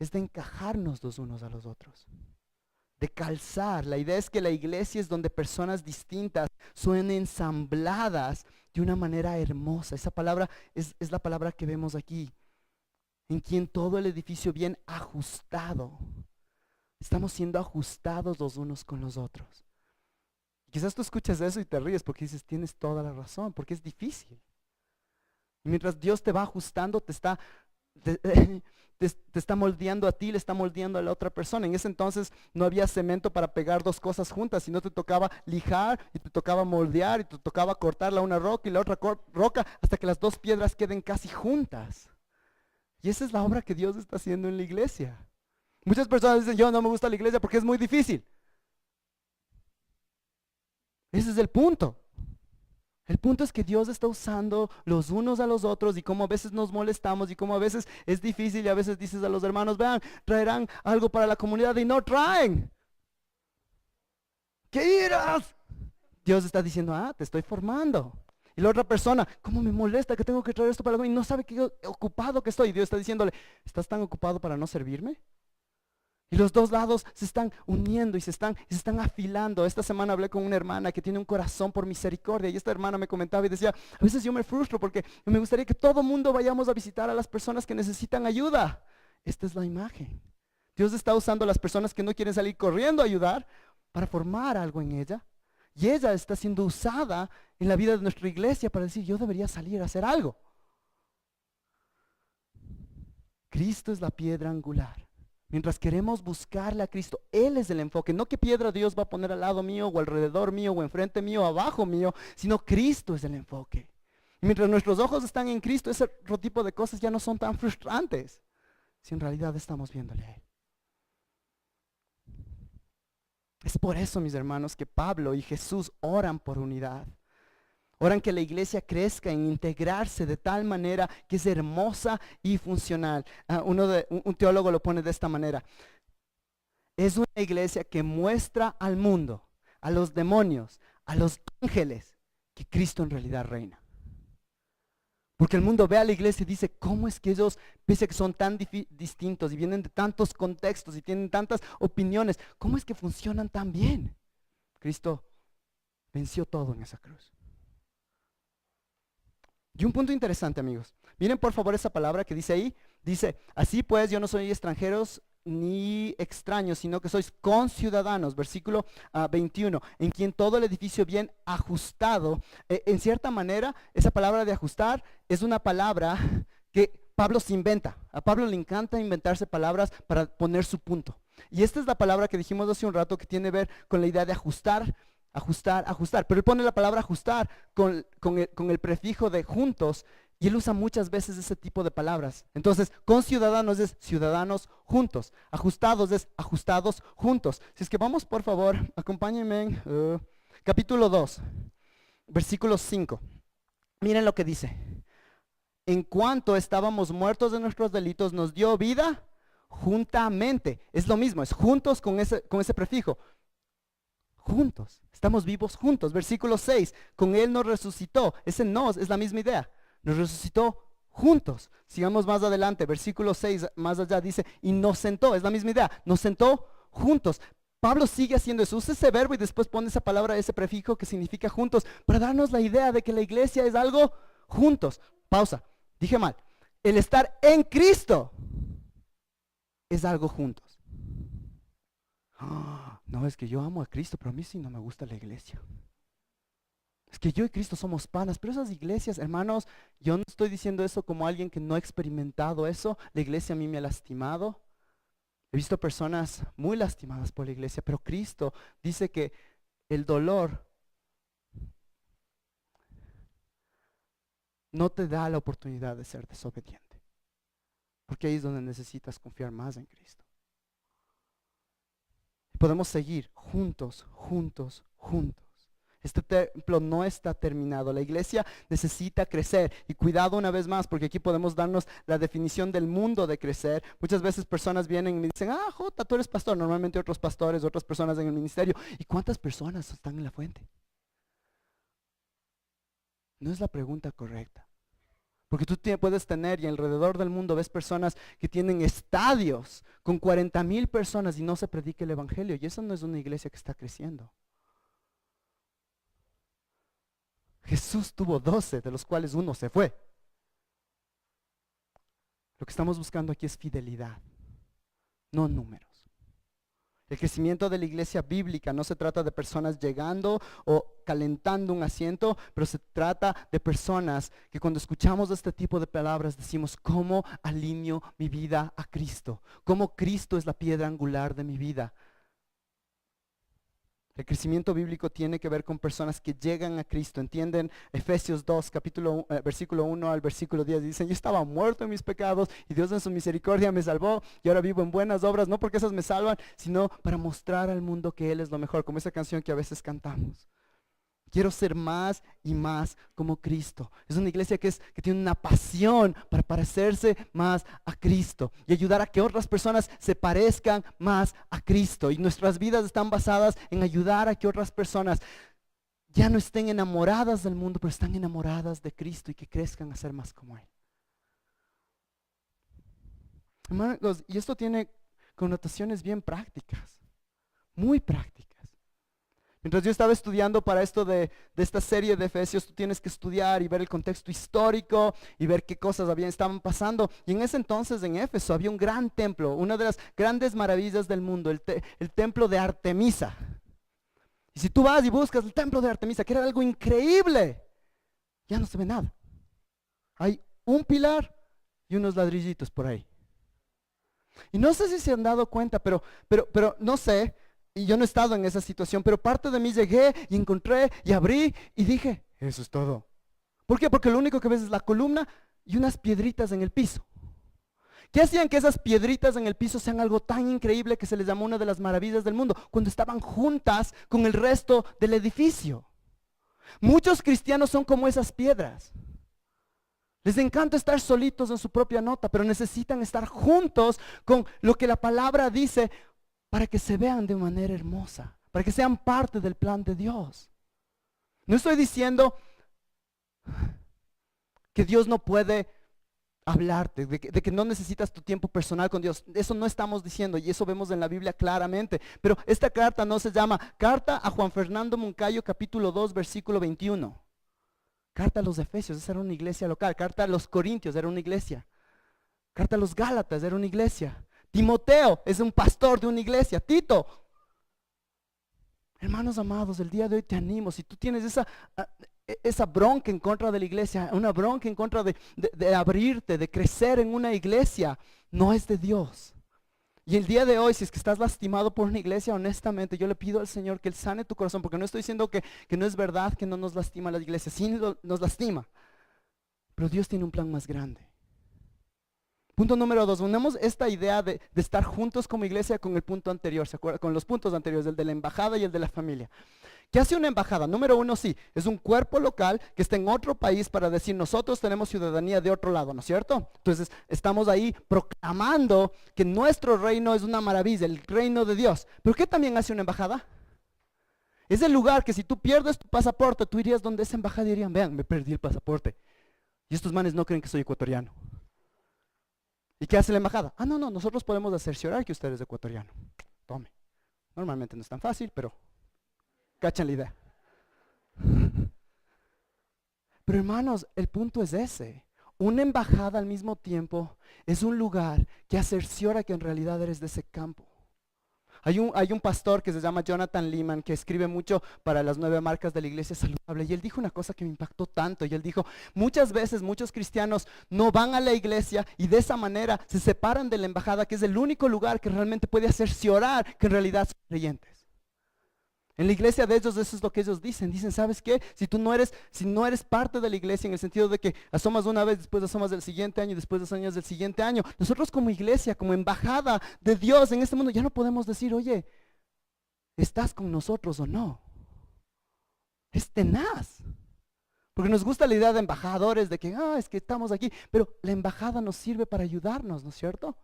es de encajarnos los unos a los otros, de calzar. La idea es que la iglesia es donde personas distintas son ensambladas de una manera hermosa. Esa palabra es la palabra que vemos aquí, en quien todo el edificio bien ajustado. Estamos siendo ajustados los unos con los otros. Quizás tú escuchas eso y te ríes porque dices, tienes toda la razón, porque es difícil. Y mientras Dios te va ajustando, te está moldeando a ti, le está moldeando a la otra persona. En ese entonces no había cemento para pegar dos cosas juntas, sino te tocaba lijar y te tocaba moldear y te tocaba cortarla una roca y la otra roca hasta que las dos piedras queden casi juntas. Y esa es la obra que Dios está haciendo en la iglesia. Muchas personas dicen, yo no me gusta la iglesia porque es muy difícil. Ese es el punto. El punto es que Dios está usando los unos a los otros, y como a veces nos molestamos y como a veces es difícil, y a veces dices a los hermanos, vean, traerán algo para la comunidad y no traen. ¿Qué irás? Dios está diciendo, te estoy formando. Y la otra persona, ¿cómo me molesta que tengo que traer esto para la comunidad? Y no sabe qué ocupado que estoy. Y Dios está diciéndole, ¿estás tan ocupado para no servirme? Y los dos lados se están uniendo y se están afilando. Esta semana hablé con una hermana que tiene un corazón por misericordia, y esta hermana me comentaba y decía, a veces yo me frustro porque me gustaría que todo mundo vayamos a visitar a las personas que necesitan ayuda. Esta es la imagen. Dios está usando a las personas que no quieren salir corriendo a ayudar para formar algo en ella. Y ella está siendo usada en la vida de nuestra iglesia para decir, yo debería salir a hacer algo. Cristo es la piedra angular. Mientras queremos buscarle a Cristo, Él es el enfoque. No qué piedra Dios va a poner al lado mío o alrededor mío o enfrente mío o abajo mío, sino Cristo es el enfoque. Y mientras nuestros ojos están en Cristo, ese otro tipo de cosas ya no son tan frustrantes. si en realidad estamos viéndole a Él? Es por eso, mis hermanos, que Pablo y Jesús oran por unidad. Oran que la iglesia crezca en integrarse de tal manera que es hermosa y funcional. Un teólogo lo pone de esta manera. Es una iglesia que muestra al mundo, a los demonios, a los ángeles, que Cristo en realidad reina. Porque el mundo ve a la iglesia y dice, ¿cómo es que ellos, pese a que son tan distintos y vienen de tantos contextos y tienen tantas opiniones, cómo es que funcionan tan bien? Cristo venció todo en esa cruz. Y un punto interesante, amigos. Miren por favor esa palabra que dice ahí. Dice, así pues yo no soy extranjeros ni extraños, sino que sois conciudadanos, versículo 21, en quien todo el edificio bien ajustado. En cierta manera, esa palabra de ajustar es una palabra que Pablo se inventa. A Pablo le encanta inventarse palabras para poner su punto. Y esta es la palabra que dijimos hace un rato que tiene que ver con la idea de ajustar. Pero él pone la palabra ajustar con el prefijo de juntos, y él usa muchas veces ese tipo de palabras. Entonces, con ciudadanos es ciudadanos juntos, ajustados es ajustados juntos. Si es que vamos, por favor, acompáñenme en capítulo 2, versículo 5. Miren lo que dice. En cuanto estábamos muertos de nuestros delitos, nos dio vida juntamente. Es lo mismo, es juntos con ese prefijo. Juntos, estamos vivos juntos. Versículo 6, con Él nos resucitó. Ese nos es la misma idea. Nos resucitó juntos. Sigamos más adelante, versículo 6, más allá dice, y nos sentó, es la misma idea, nos sentó juntos. Pablo sigue haciendo eso, usa ese verbo y después pone esa palabra, ese prefijo que significa juntos, para darnos la idea de que la iglesia es algo juntos. Pausa, dije mal. El estar en Cristo es algo juntos. No, es que yo amo a Cristo, pero a mí sí no me gusta la iglesia. Es que yo y Cristo somos panas, pero esas iglesias, hermanos, yo no estoy diciendo eso como alguien que no ha experimentado eso. La iglesia a mí me ha lastimado. He visto personas muy lastimadas por la iglesia, pero Cristo dice que el dolor no te da la oportunidad de ser desobediente, porque ahí es donde necesitas confiar más en Cristo. Podemos seguir juntos. Este templo no está terminado. La iglesia necesita crecer. Y cuidado una vez más, porque aquí podemos darnos la definición del mundo de crecer. Muchas veces personas vienen y me dicen, Jota, tú eres pastor. Normalmente otros pastores, otras personas en el ministerio. ¿Y cuántas personas están en la fuente? No es la pregunta correcta. Porque tú puedes tener, y alrededor del mundo ves personas que tienen estadios con 40,000 personas y no se predica el evangelio. Y eso no es una iglesia que está creciendo. Jesús tuvo 12, de los cuales uno se fue. Lo que estamos buscando aquí es fidelidad, no números. El crecimiento de la iglesia bíblica no se trata de personas llegando o calentando un asiento, pero se trata de personas que cuando escuchamos este tipo de palabras decimos, ¿cómo alineo mi vida a Cristo? ¿Cómo Cristo es la piedra angular de mi vida? El crecimiento bíblico tiene que ver con personas que llegan a Cristo. ¿Entienden? Efesios 2, versículo 1 al versículo 10. Dicen, yo estaba muerto en mis pecados y Dios en su misericordia me salvó y ahora vivo en buenas obras, no porque esas me salvan, sino para mostrar al mundo que Él es lo mejor, como esa canción que a veces cantamos. Quiero ser más y más como Cristo. Es una iglesia que tiene una pasión para parecerse más a Cristo y ayudar a que otras personas se parezcan más a Cristo. Y nuestras vidas están basadas en ayudar a que otras personas ya no estén enamoradas del mundo, pero están enamoradas de Cristo y que crezcan a ser más como Él. Hermanos, y esto tiene connotaciones bien prácticas, muy prácticas. Mientras yo estaba estudiando para esto de esta serie de Efesios, tú tienes que estudiar y ver el contexto histórico y ver qué cosas estaban pasando. Y en ese entonces en Éfeso había un gran templo, una de las grandes maravillas del mundo, el templo de Artemisa. Y si tú vas y buscas el templo de Artemisa, que era algo increíble, ya no se ve nada. Hay un pilar y unos ladrillitos por ahí. Y no sé si se han dado cuenta, pero no sé. Y yo no he estado en esa situación, pero parte de mí llegué y encontré y abrí y dije, eso es todo. ¿Por qué? Porque lo único que ves es la columna y unas piedritas en el piso. ¿Qué hacían que esas piedritas en el piso sean algo tan increíble que se les llamó una de las maravillas del mundo? Cuando estaban juntas con el resto del edificio. Muchos cristianos son como esas piedras. Les encanta estar solitos en su propia nota, pero necesitan estar juntos con lo que la palabra dice para que se vean de manera hermosa, para que sean parte del plan de Dios. No estoy diciendo que Dios no puede hablarte, de que no necesitas tu tiempo personal con Dios. Eso no estamos diciendo y eso vemos en la Biblia claramente. Pero esta carta no se llama Carta a Juan Fernando Moncayo, capítulo 2, versículo 21. Carta a los Efesios, esa era una iglesia local. Carta a los Corintios, era una iglesia. Carta a los Gálatas, era una iglesia. Timoteo es un pastor de una iglesia. Tito. Hermanos amados, el día de hoy te animo. Si tú tienes esa bronca en contra de la iglesia, una bronca en contra de abrirte, de crecer en una iglesia, no es de Dios. Y el día de hoy, si es que estás lastimado por una iglesia, honestamente, yo le pido al Señor que Él sane tu corazón, porque no estoy diciendo que no es verdad que no nos lastima la iglesia, sí nos lastima, pero Dios tiene un plan más grande. Punto número 2, unamos esta idea de estar juntos como iglesia con el punto anterior, ¿se acuerdan? Con los puntos anteriores, el de la embajada y el de la familia. ¿Qué hace una embajada? Número 1, sí, es un cuerpo local que está en otro país para decir nosotros tenemos ciudadanía de otro lado, ¿no es cierto? Entonces estamos ahí proclamando que nuestro reino es una maravilla, el reino de Dios. ¿Pero qué también hace una embajada? Es el lugar que si tú pierdes tu pasaporte, tú irías donde esa embajada y dirían, vean, me perdí el pasaporte. Y estos manes no creen que soy ecuatoriano. ¿Y qué hace la embajada? No, nosotros podemos cerciorar que usted es ecuatoriano. Tome. Normalmente no es tan fácil, pero cachan la idea. Pero hermanos, el punto es ese. Una embajada al mismo tiempo es un lugar que cerciora que en realidad eres de ese campo. Hay un pastor que se llama Jonathan Lehman que escribe mucho para las 9 marcas de la iglesia saludable y él dijo una cosa que me impactó tanto y él dijo, muchas veces muchos cristianos no van a la iglesia y de esa manera se separan de la embajada que es el único lugar que realmente puede cerciorar que en realidad son creyentes. En la iglesia de ellos eso es lo que ellos dicen. Dicen, ¿sabes qué? Si no eres parte de la iglesia en el sentido de que asomas una vez, después asomas del siguiente año, después 2 años del siguiente año. Nosotros como iglesia, como embajada de Dios en este mundo, ya no podemos decir, oye, ¿estás con nosotros o no? Es tenaz. Porque nos gusta la idea de embajadores, de que, es que estamos aquí. Pero la embajada nos sirve para ayudarnos, ¿no es cierto?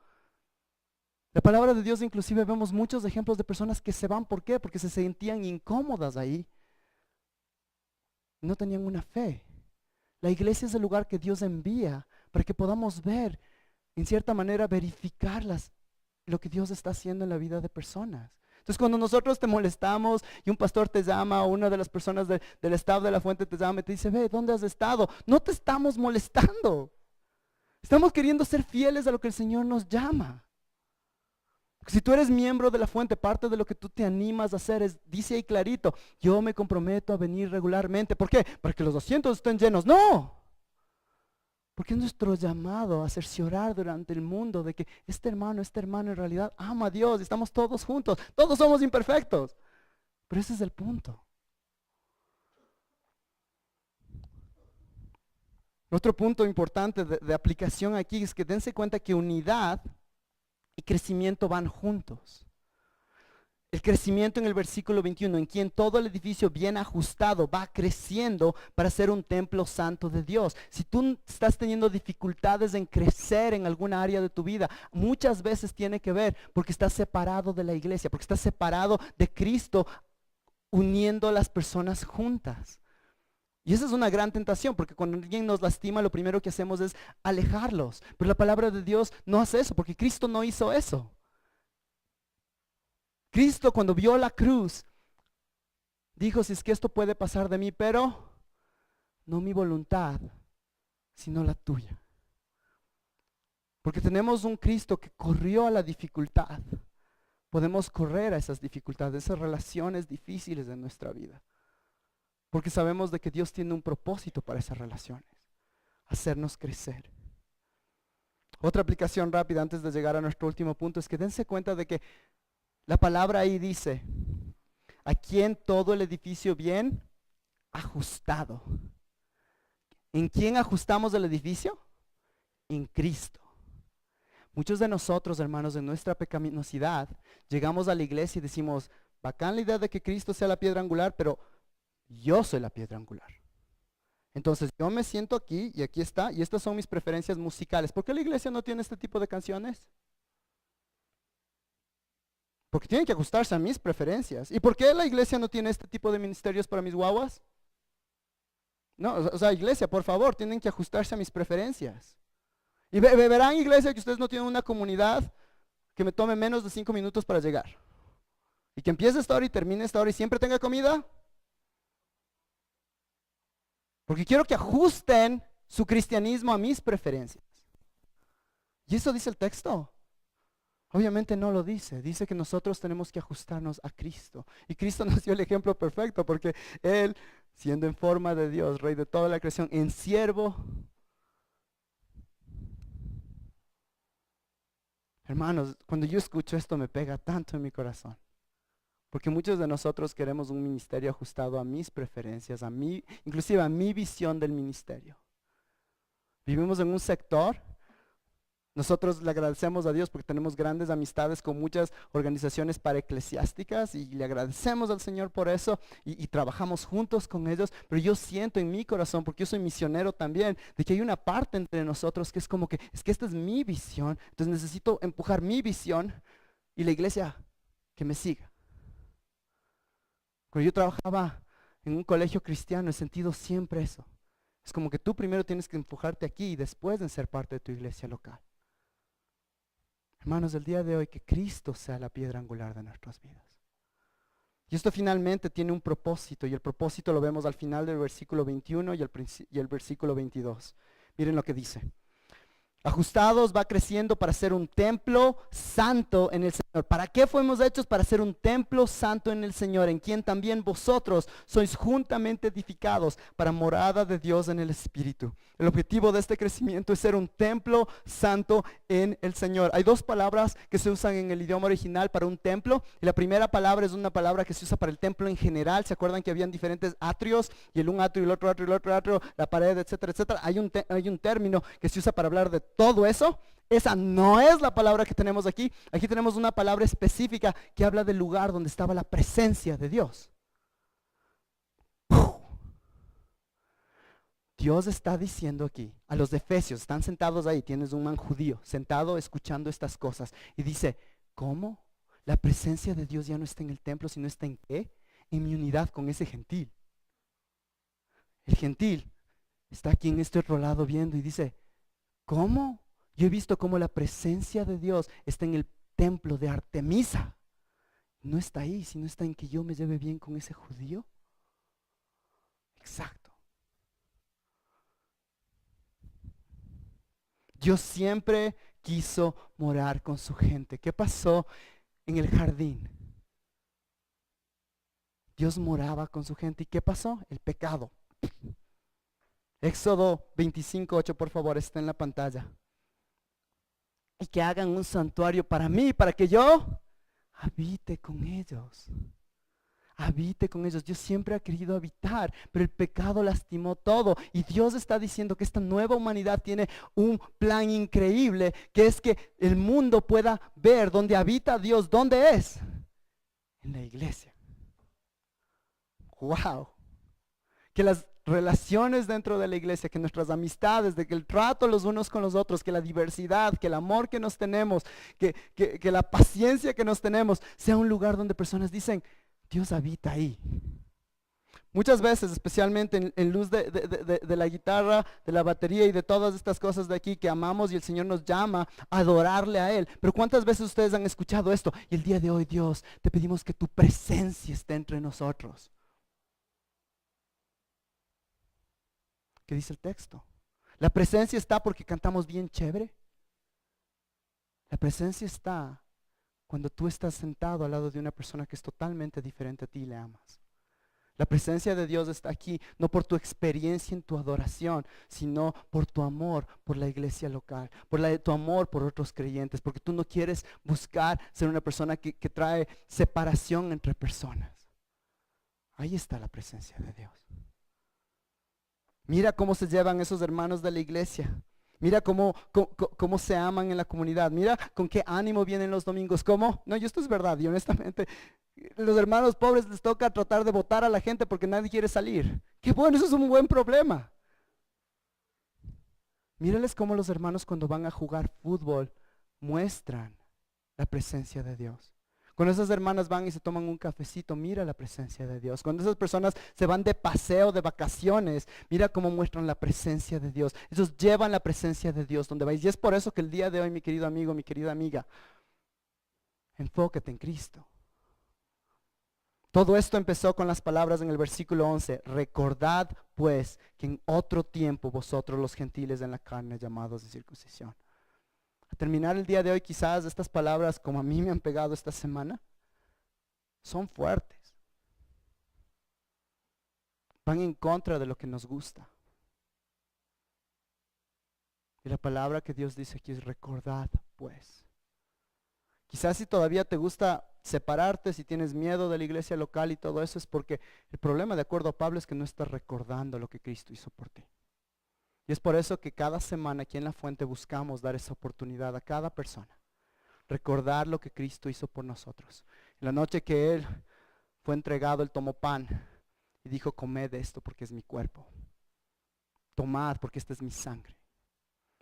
La palabra de Dios inclusive vemos muchos ejemplos de personas que se van, ¿por qué? Porque se sentían incómodas ahí. No tenían una fe. La iglesia es el lugar que Dios envía para que podamos ver, en cierta manera, verificar lo que Dios está haciendo en la vida de personas. Entonces cuando nosotros te molestamos y un pastor te llama o una de las personas del staff de la fuente te llama y te dice, ve, ¿dónde has estado? No te estamos molestando. Estamos queriendo ser fieles a lo que el Señor nos llama. Si tú eres miembro de la fuente, parte de lo que tú te animas a hacer es, dice ahí clarito, yo me comprometo a venir regularmente. ¿Por qué? Para que los asientos estén llenos. No, porque es nuestro llamado a cerciorar durante el mundo de que este hermano en realidad ama a Dios, estamos todos juntos, todos somos imperfectos. Pero ese es el punto. Otro punto importante de aplicación aquí es que dense cuenta que unidad y crecimiento van juntos. El crecimiento en el versículo 21, en quien todo el edificio bien ajustado va creciendo para ser un templo santo de Dios. Si tú estás teniendo dificultades en crecer en alguna área de tu vida, muchas veces tiene que ver porque estás separado de la iglesia, porque estás separado de Cristo, uniendo a las personas juntas. Y esa es una gran tentación, porque cuando alguien nos lastima, lo primero que hacemos es alejarlos. Pero la palabra de Dios no hace eso, porque Cristo no hizo eso. Cristo cuando vio la cruz, dijo, si es que esto puede pasar de mí, pero no mi voluntad, sino la tuya. Porque tenemos un Cristo que corrió a la dificultad. Podemos correr a esas dificultades, esas relaciones difíciles de nuestra vida. Porque sabemos de que Dios tiene un propósito para esas relaciones, hacernos crecer. Otra aplicación rápida antes de llegar a nuestro último punto es que dense cuenta de que la palabra ahí dice, aquí en todo el edificio bien ajustado. ¿En quién ajustamos el edificio? En Cristo. Muchos de nosotros, hermanos, en nuestra pecaminosidad, llegamos a la iglesia y decimos, bacán la idea de que Cristo sea la piedra angular, pero yo soy la piedra angular. Entonces yo me siento aquí y aquí está, y estas son mis preferencias musicales. ¿Por qué la iglesia no tiene este tipo de canciones? Porque tienen que ajustarse a mis preferencias. ¿Y por qué la iglesia no tiene este tipo de ministerios para mis guaguas? No, o sea, iglesia, por favor, tienen que ajustarse a mis preferencias. Y verán, iglesia, que ustedes no tienen una comunidad que me tome menos de 5 minutos para llegar. Y que empiece esta hora y termine esta hora y siempre tenga comida. Porque quiero que ajusten su cristianismo a mis preferencias. Y eso dice el texto. Obviamente no lo dice. Dice que nosotros tenemos que ajustarnos a Cristo. Y Cristo nos dio el ejemplo perfecto porque Él, siendo en forma de Dios, Rey de toda la creación, en siervo. Hermanos, cuando yo escucho esto me pega tanto en mi corazón. Porque muchos de nosotros queremos un ministerio ajustado a mis preferencias, a mí, inclusive a mi visión del ministerio. Vivimos en un sector, nosotros le agradecemos a Dios porque tenemos grandes amistades con muchas organizaciones paraeclesiásticas y le agradecemos al Señor por eso y trabajamos juntos con ellos, pero yo siento en mi corazón, porque yo soy misionero también, de que hay una parte entre nosotros que es como que, es que esta es mi visión, entonces necesito empujar mi visión y la iglesia que me siga. Cuando yo trabajaba en un colegio cristiano he sentido siempre eso. Es como que tú primero tienes que empujarte aquí y después de ser parte de tu iglesia local. Hermanos, el día de hoy que Cristo sea la piedra angular de nuestras vidas. Y esto finalmente tiene un propósito y el propósito lo vemos al final del versículo 21 y el versículo 22. Miren lo que dice. Ajustados va creciendo para ser un templo santo en el Señor. ¿Para qué fuimos hechos? Para ser un templo santo en el Señor, en quien también vosotros sois juntamente edificados para morada de Dios en el Espíritu. El objetivo de este crecimiento es ser un templo santo en el Señor. Hay dos palabras que se usan en el idioma original para un templo. Y la primera palabra es una palabra que se usa para el templo en general. ¿Se acuerdan que habían diferentes atrios? Y el un atrio, el otro atrio, el otro atrio, la pared, etcétera, etcétera. Hay un término que se usa para hablar de todo eso. Esa no es la palabra que tenemos aquí. Aquí tenemos una palabra específica que habla del lugar donde estaba la presencia de Dios. Dios está diciendo aquí a los de Efesios, están sentados ahí, tienes un man judío sentado escuchando estas cosas y dice, ¿cómo? La presencia de Dios ya no está en el templo, sino está en ¿qué? En mi unidad con ese gentil. El gentil está aquí en este otro lado viendo y dice, ¿cómo? Yo he visto cómo la presencia de Dios está en el templo de Artemisa. No está ahí, sino está en que yo me lleve bien con ese judío. Exacto. Dios siempre quiso morar con su gente. ¿Qué pasó en el jardín? Dios moraba con su gente. ¿Y qué pasó? El pecado. Éxodo 25:8, por favor, está en la pantalla. Y que hagan un santuario para mí, para que yo habite con ellos. Habite con ellos. Dios siempre ha querido habitar, pero el pecado lastimó todo. Y Dios está diciendo que esta nueva humanidad tiene un plan increíble, que es que el mundo pueda ver dónde habita Dios. ¿Dónde es? En la iglesia. ¡Wow! Que las relaciones dentro de la iglesia, que nuestras amistades, de que el trato los unos con los otros, que la diversidad, que el amor que nos tenemos, que la paciencia que nos tenemos, sea un lugar donde personas dicen, Dios habita ahí. Muchas veces, especialmente en luz de la guitarra, de la batería y de todas estas cosas de aquí que amamos y el Señor nos llama a adorarle a Él. Pero ¿cuántas veces ustedes han escuchado esto? Y el día de hoy, Dios, te pedimos que tu presencia esté entre nosotros. ¿Qué dice el texto? La presencia está porque cantamos bien chévere. La presencia está cuando tú estás sentado al lado de una persona que es totalmente diferente a ti y le amas. La presencia de Dios está aquí, no por tu experiencia en tu adoración, sino por tu amor por la iglesia local, por tu amor por otros creyentes, porque tú no quieres buscar ser una persona que trae separación entre personas. Ahí está la presencia de Dios. Mira cómo se llevan esos hermanos de la iglesia. Mira cómo se aman en la comunidad. Mira con qué ánimo vienen los domingos. ¿Cómo? No, esto es verdad. Y honestamente, los hermanos pobres les toca tratar de votar a la gente porque nadie quiere salir. Qué bueno, eso es un buen problema. Mírales cómo los hermanos cuando van a jugar fútbol muestran la presencia de Dios. Cuando esas hermanas van y se toman un cafecito, mira la presencia de Dios. Cuando esas personas se van de paseo, de vacaciones, mira cómo muestran la presencia de Dios. Ellos llevan la presencia de Dios donde vais. Y es por eso que el día de hoy, mi querido amigo, mi querida amiga, enfócate en Cristo. Todo esto empezó con las palabras en el versículo 11. Recordad pues que en otro tiempo vosotros los gentiles en la carne llamados de circuncisión. A terminar el día de hoy, quizás estas palabras, como a mí me han pegado esta semana, son fuertes. Van en contra de lo que nos gusta. Y la palabra que Dios dice aquí es recordad pues. Quizás si todavía te gusta separarte, si tienes miedo de la iglesia local y todo eso, es porque el problema, de acuerdo a Pablo, es que no estás recordando lo que Cristo hizo por ti. Y es por eso que cada semana aquí en La Fuente buscamos dar esa oportunidad a cada persona. Recordar lo que Cristo hizo por nosotros. En la noche que Él fue entregado, Él tomó pan y dijo, comed esto porque es mi cuerpo. Tomad porque esta es mi sangre.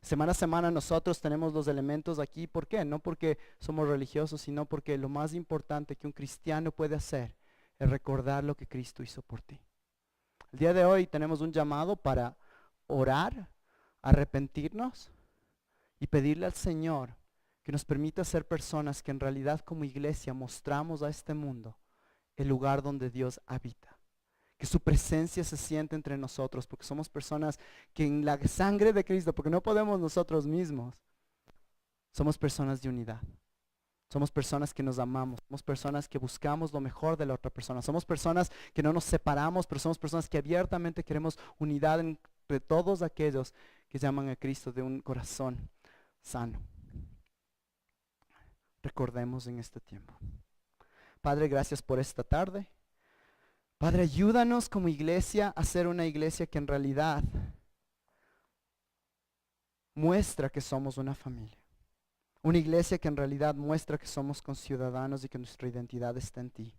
Semana a semana nosotros tenemos los elementos aquí. ¿Por qué? No porque somos religiosos, sino porque lo más importante que un cristiano puede hacer es recordar lo que Cristo hizo por ti. El día de hoy tenemos un llamado para orar, arrepentirnos y pedirle al Señor que nos permita ser personas que en realidad como iglesia mostramos a este mundo el lugar donde Dios habita. Que su presencia se siente entre nosotros, porque somos personas que en la sangre de Cristo, porque no podemos nosotros mismos, somos personas de unidad. Somos personas que nos amamos, somos personas que buscamos lo mejor de la otra persona, somos personas que no nos separamos, pero somos personas que abiertamente queremos unidad entre todos aquellos que llaman a Cristo de un corazón sano. Recordemos en este tiempo. Padre, gracias por esta tarde. Padre, ayúdanos como iglesia a ser una iglesia que en realidad muestra que somos una familia. Una iglesia que en realidad muestra que somos conciudadanos y que nuestra identidad está en ti.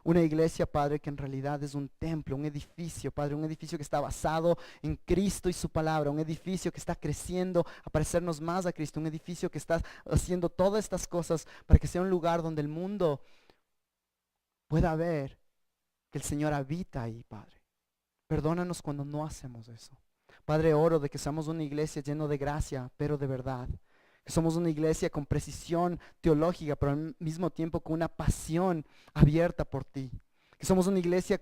Una iglesia, Padre, que en realidad es un templo, un edificio, Padre, un edificio que está basado en Cristo y su palabra, un edificio que está creciendo a parecernos más a Cristo, un edificio que está haciendo todas estas cosas para que sea un lugar donde el mundo pueda ver que el Señor habita ahí, Padre. Perdónanos cuando no hacemos eso. Padre, oro de que seamos una iglesia llena de gracia, pero de verdad. Que somos una iglesia con precisión teológica, pero al mismo tiempo con una pasión abierta por ti. Que somos una iglesia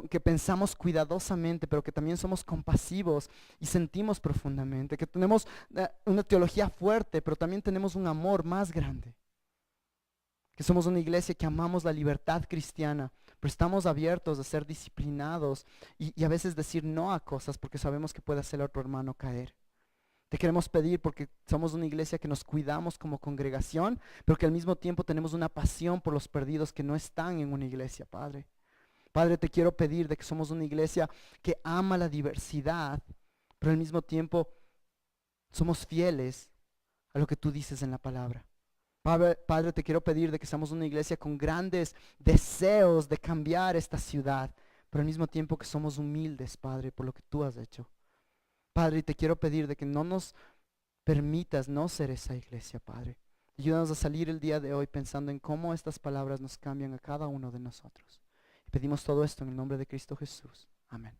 que pensamos cuidadosamente, pero que también somos compasivos y sentimos profundamente. Que tenemos una teología fuerte, pero también tenemos un amor más grande. Que somos una iglesia que amamos la libertad cristiana, pero estamos abiertos a ser disciplinados y a veces decir no a cosas porque sabemos que puede hacer a otro hermano caer. Te queremos pedir porque somos una iglesia que nos cuidamos como congregación, pero que al mismo tiempo tenemos una pasión por los perdidos que no están en una iglesia, Padre. Padre, te quiero pedir de que somos una iglesia que ama la diversidad, pero al mismo tiempo somos fieles a lo que tú dices en la palabra. Padre, te quiero pedir de que seamos una iglesia con grandes deseos de cambiar esta ciudad, pero al mismo tiempo que somos humildes, Padre, por lo que tú has hecho. Padre, te quiero pedir de que no nos permitas no ser esa iglesia, Padre. Ayúdanos a salir el día de hoy pensando en cómo estas palabras nos cambian a cada uno de nosotros. Y pedimos todo esto en el nombre de Cristo Jesús. Amén.